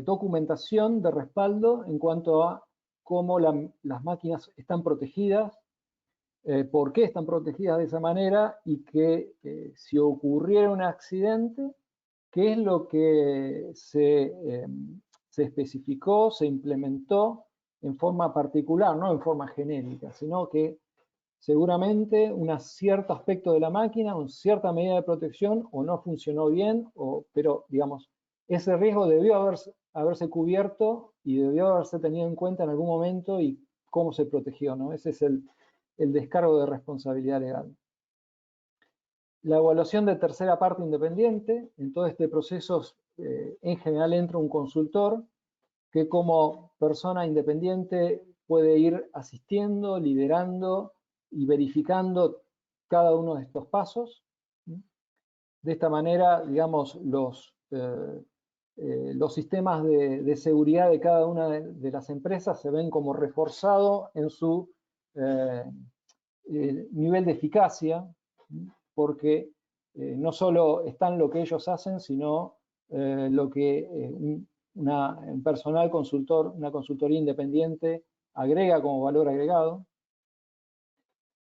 A: documentación de respaldo en cuanto a cómo las máquinas están protegidas, por qué están protegidas de esa manera y que si ocurriera un accidente, qué es lo que se especificó, se implementó en forma particular, no en forma genérica, sino que seguramente un cierto aspecto de la máquina, una cierta medida de protección o no funcionó bien, pero digamos, ese riesgo debió haberse cubierto y debió haberse tenido en cuenta en algún momento y cómo se protegió, ¿no? Ese es el descargo de responsabilidad legal. La evaluación de tercera parte independiente. En todo este proceso en general entra un consultor que como persona independiente puede ir asistiendo, liderando y verificando cada uno de estos pasos. De esta manera, digamos, los sistemas de seguridad de cada una de las empresas se ven como reforzados en su nivel de eficacia, porque no solo están lo que ellos hacen, sino lo que un personal consultor, una consultoría independiente agrega como valor agregado.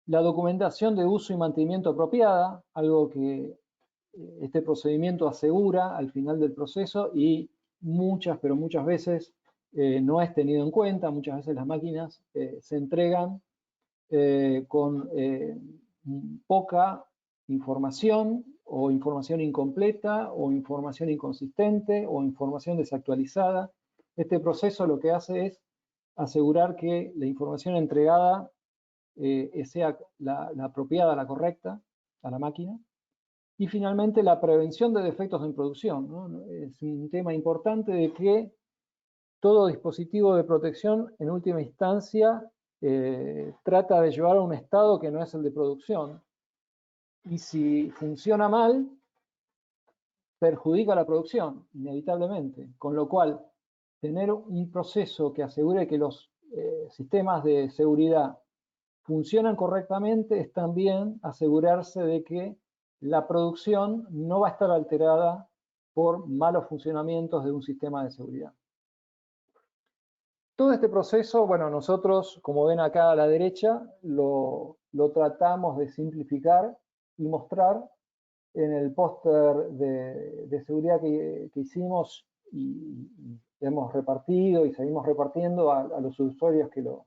A: La documentación de uso y mantenimiento apropiada, algo que este procedimiento asegura al final del proceso y pero muchas veces no es tenido en cuenta. Muchas veces las máquinas se entregan con poca información o información incompleta o información inconsistente o información desactualizada. Este proceso lo que hace es asegurar que la información entregada sea la apropiada, la correcta a la máquina. Y finalmente la prevención de defectos en producción, ¿no? Es un tema importante de que todo dispositivo de protección en última instancia trata de llevar a un estado que no es el de producción. Y si funciona mal, perjudica la producción, inevitablemente. Con lo cual, tener un proceso que asegure que los sistemas de seguridad funcionan correctamente es también asegurarse de que la producción no va a estar alterada por malos funcionamientos de un sistema de seguridad. Todo este proceso, bueno, nosotros, como ven acá a la derecha, lo tratamos de simplificar y mostrar en el póster de seguridad que hicimos y hemos repartido y seguimos repartiendo a los usuarios que lo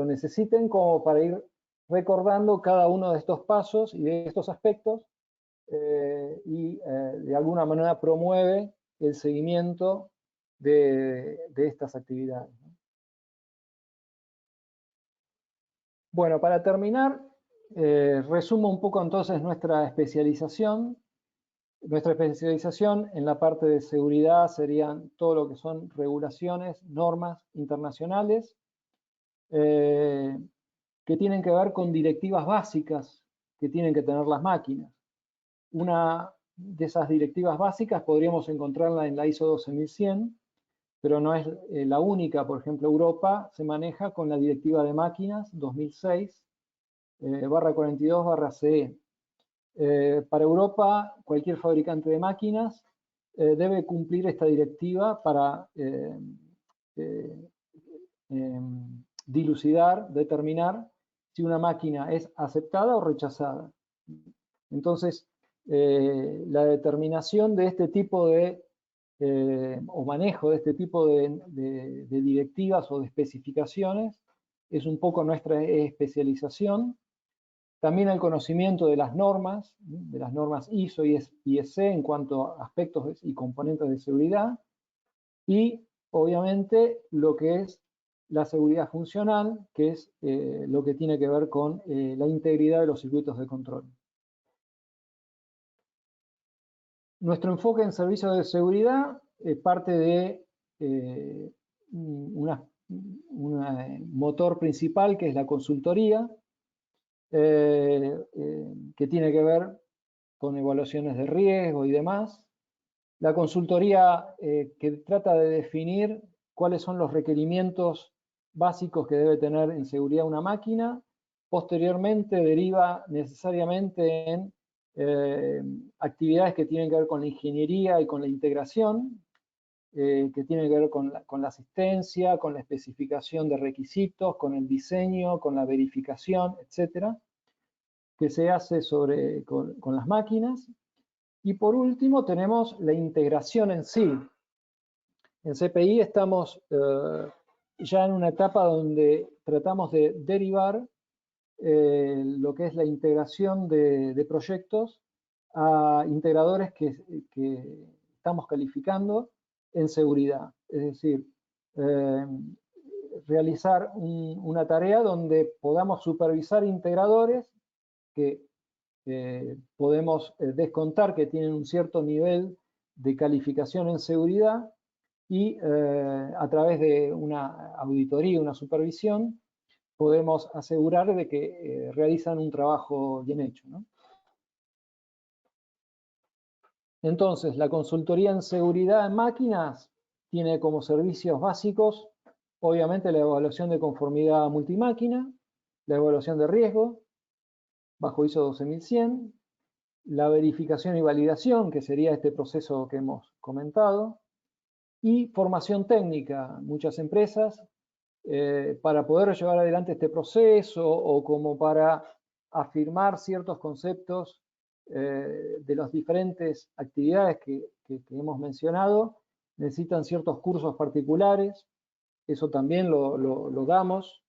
A: necesiten, como para ir recordando cada uno de estos pasos y de estos aspectos de alguna manera promueve el seguimiento de estas actividades. Bueno, para terminar, resumo un poco entonces nuestra especialización. Nuestra especialización en la parte de seguridad serían todo lo que son regulaciones, normas internacionales, que tienen que ver con directivas básicas que tienen que tener las máquinas. Una de esas directivas básicas podríamos encontrarla en la ISO 12100, pero no es la única. Por ejemplo, Europa se maneja con la Directiva de Máquinas 2006, /42/CE. Para Europa, cualquier fabricante de máquinas debe cumplir esta directiva para dilucidar, determinar si una máquina es aceptada o rechazada. Entonces, la determinación de este tipo de, o manejo de este tipo de directivas o de especificaciones es un poco nuestra especialización. También el conocimiento de las normas ISO y ESC en cuanto a aspectos y componentes de seguridad, y obviamente lo que es la seguridad funcional, que es lo que tiene que ver con la integridad de los circuitos de control. Nuestro enfoque en servicios de seguridad parte de un motor principal, que es la consultoría, que tiene que ver con evaluaciones de riesgo y demás. La consultoría que trata de definir cuáles son los requerimientos básicos que debe tener en seguridad una máquina, posteriormente deriva necesariamente en actividades que tienen que ver con la ingeniería y con la integración, que tienen que ver con la asistencia, con la especificación de requisitos, con el diseño, con la verificación, etcétera, que se hace con las máquinas. Y por último tenemos la integración en sí. En CPI estamos ya en una etapa donde tratamos de derivar lo que es la integración de proyectos a integradores que estamos calificando en seguridad. Es decir, realizar una tarea donde podamos supervisar integradores que podemos descontar que tienen un cierto nivel de calificación en seguridad, y a través de una auditoría, una supervisión, podemos asegurar de que realizan un trabajo bien hecho, ¿no? Entonces, la consultoría en seguridad en máquinas tiene como servicios básicos, obviamente, la evaluación de conformidad multimáquina, la evaluación de riesgo, bajo ISO 12100, la verificación y validación, que sería este proceso que hemos comentado, y formación técnica. Muchas empresas, para poder llevar adelante este proceso o como para afirmar ciertos conceptos de las diferentes actividades que hemos mencionado, necesitan ciertos cursos particulares. Eso también lo damos.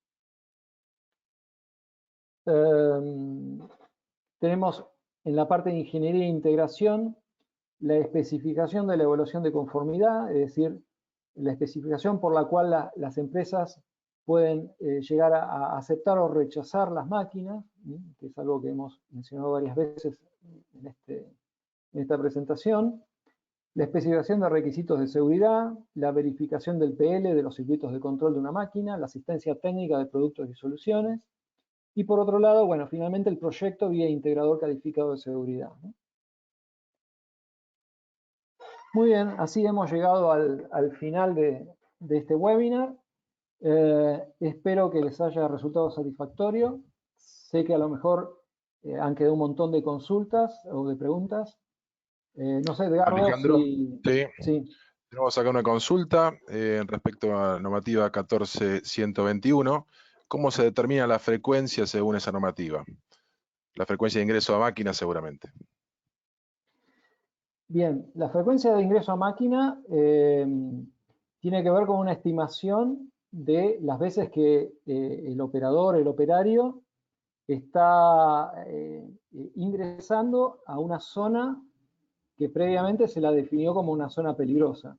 A: Tenemos en la parte de ingeniería e integración la especificación de la evaluación de conformidad, es decir, la especificación por la cual las empresas pueden llegar a aceptar o rechazar las máquinas, que es algo que hemos mencionado varias veces en esta presentación. La especificación de requisitos de seguridad, la verificación del PL de los circuitos de control de una máquina, la asistencia técnica de productos y soluciones, y por otro lado, bueno, finalmente el proyecto vía integrador calificado de seguridad, ¿no? Muy bien, así hemos llegado al final de este webinar. Espero que les haya resultado satisfactorio. Sé que a lo mejor han quedado un montón de consultas o de preguntas. No sé, Edgardo,
B: Alejandro,
A: si...
B: sí.
A: Sí.
B: Tenemos acá una consulta respecto a la normativa 14121. ¿Cómo se determina la frecuencia según esa normativa? La frecuencia de ingreso a máquina seguramente.
A: Bien, la frecuencia de ingreso a máquina tiene que ver con una estimación de las veces que el operador, el operario, está ingresando a una zona que previamente se la definió como una zona peligrosa.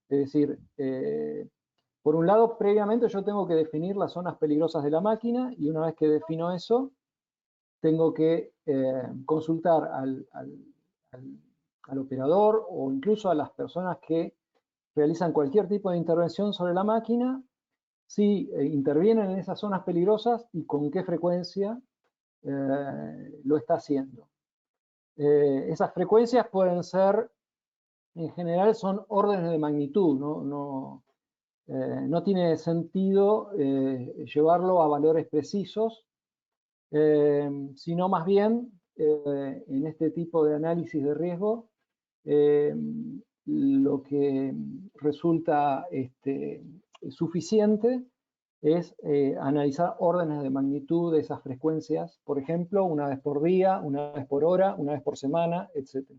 A: Es decir, por un lado, previamente yo tengo que definir las zonas peligrosas de la máquina y una vez que defino eso, tengo que consultar al operador o incluso a las personas que realizan cualquier tipo de intervención sobre la máquina, si intervienen en esas zonas peligrosas y con qué frecuencia lo está haciendo. Esas frecuencias pueden ser, en general, son órdenes de magnitud, no tiene sentido llevarlo a valores precisos, sino más bien en este tipo de análisis de riesgo, lo que resulta suficiente es analizar órdenes de magnitud de esas frecuencias, por ejemplo, una vez por día, una vez por hora, una vez por semana, etc.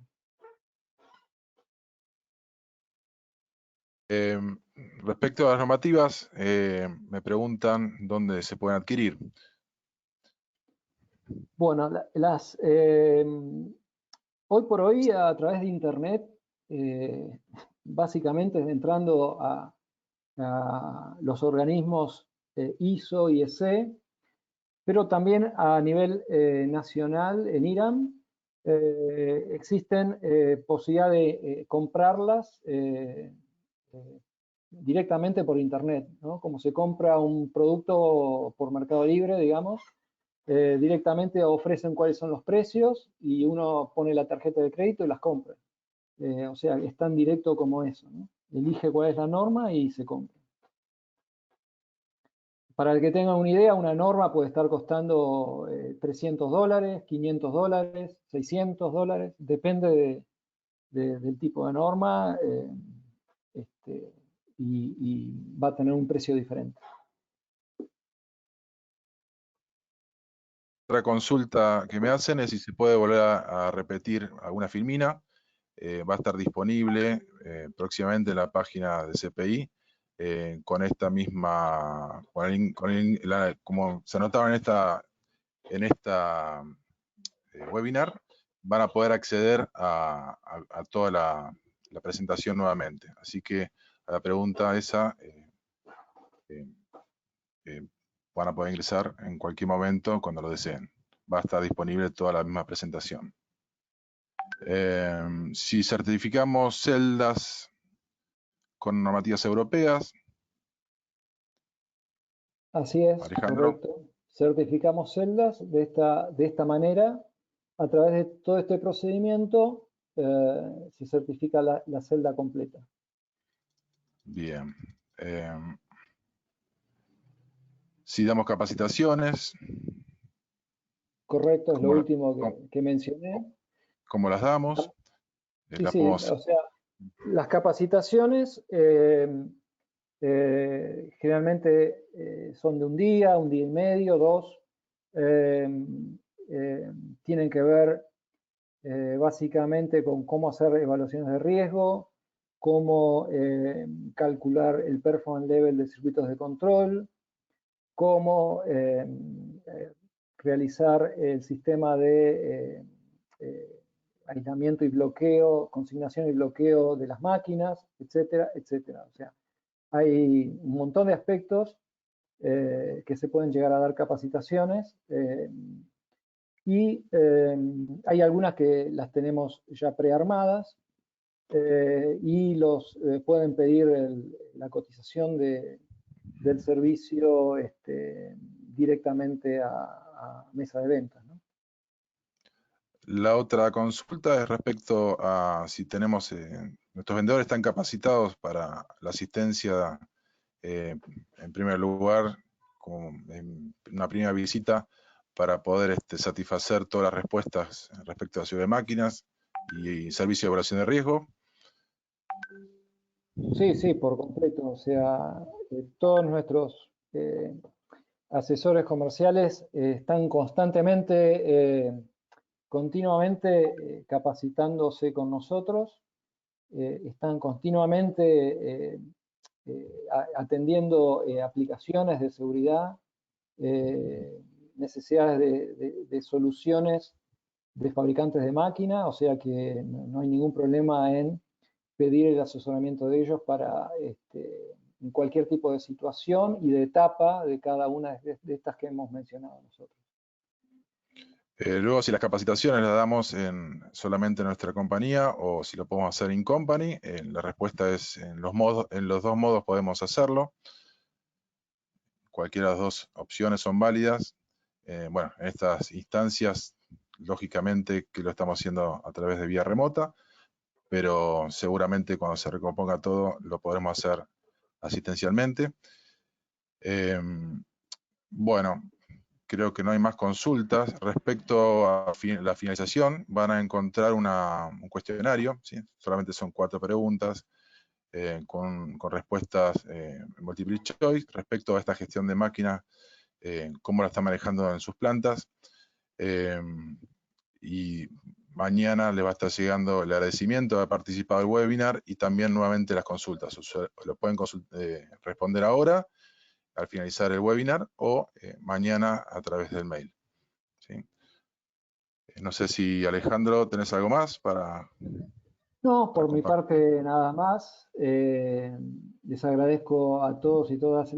B: Respecto a las normativas, me preguntan dónde se pueden adquirir.
A: Bueno, hoy por hoy a través de Internet, básicamente entrando a los organismos ISO y EC, pero también a nivel nacional en IRAM, existen posibilidad de comprarlas directamente por Internet, ¿no? Como se compra un producto por Mercado Libre, digamos, directamente ofrecen cuáles son los precios y uno pone la tarjeta de crédito y las compra. O sea, es tan directo como eso, ¿no? Elige cuál es la norma y se compra. Para el que tenga una idea, una norma puede estar costando $300, $500, $600, depende del tipo de norma y va a tener un precio diferente.
B: Otra consulta que me hacen es si se puede volver a repetir alguna filmina. Va a estar disponible próximamente en la página de CPI con esta misma, como se anotaba en esta webinar, van a poder acceder a toda la presentación nuevamente. Así que a la pregunta esa van a poder ingresar en cualquier momento cuando lo deseen. Va a estar disponible toda la misma presentación. Si certificamos celdas con normativas europeas.
A: Así es,
B: Alejandro.
A: correcto. Certificamos celdas de esta manera. A través de todo este procedimiento se certifica la celda completa.
B: Bien. Si damos capacitaciones.
A: Correcto, es lo último que mencioné.
B: ¿Cómo las damos?
A: Sí, o sea, las capacitaciones generalmente son de un día y medio, 2. Tienen que ver básicamente con cómo hacer evaluaciones de riesgo, cómo calcular el performance level de circuitos de control, cómo realizar el sistema de aislamiento y bloqueo, consignación y bloqueo de las máquinas, etcétera, etcétera. O sea, hay un montón de aspectos que se pueden llegar a dar capacitaciones y hay algunas que las tenemos ya prearmadas y pueden pedir la cotización del servicio directamente a mesa de ventas, ¿no?
B: La otra consulta es respecto a si tenemos, nuestros vendedores están capacitados para la asistencia, en primer lugar, como en una primera visita, para poder satisfacer todas las respuestas respecto a la ciudad de máquinas y servicio de evaluación de riesgo.
A: Sí, por completo. O sea, todos nuestros asesores comerciales están continuamente capacitándose con nosotros, están continuamente atendiendo aplicaciones de seguridad, necesidades de soluciones de fabricantes de máquina, o sea que no hay ningún problema en pedir el asesoramiento de ellos para en cualquier tipo de situación y de etapa de cada una de estas que hemos mencionado nosotros.
B: Luego, si las capacitaciones las damos solamente en nuestra compañía o si lo podemos hacer in company, la respuesta es en los dos modos podemos hacerlo. Cualquiera de las dos opciones son válidas. Bueno, en estas instancias, lógicamente que lo estamos haciendo a través de vía remota, pero seguramente cuando se recomponga todo lo podremos hacer asistencialmente. Bueno, creo que no hay más consultas. Respecto a la finalización, van a encontrar un cuestionario, ¿sí? Solamente son 4 preguntas con respuestas multiple choice respecto a esta gestión de máquinas, cómo la está manejando en sus plantas. Y mañana le va a estar llegando el agradecimiento de haber participado del webinar y también nuevamente las consultas. Lo pueden responder ahora, al finalizar el webinar, o mañana a través del mail. ¿Sí? No sé si, Alejandro, ¿tenés algo más para...?
A: No, por mi parte nada más. Les agradezco a todos y todas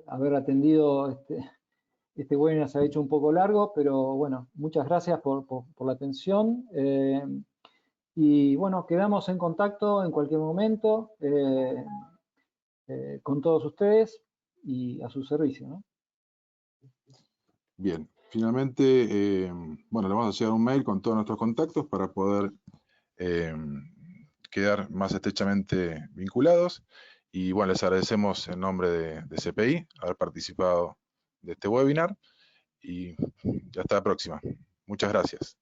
A: haber atendido este webinar. Se ha hecho un poco largo, pero bueno, muchas gracias por la atención. Y bueno, quedamos en contacto en cualquier momento con todos ustedes y a su servicio, ¿no?
B: Bien, finalmente, bueno, le vamos a llegar un mail con todos nuestros contactos para poder quedar más estrechamente vinculados. Y bueno, les agradecemos en nombre de CPI haber participado de este webinar y hasta la próxima. Muchas gracias.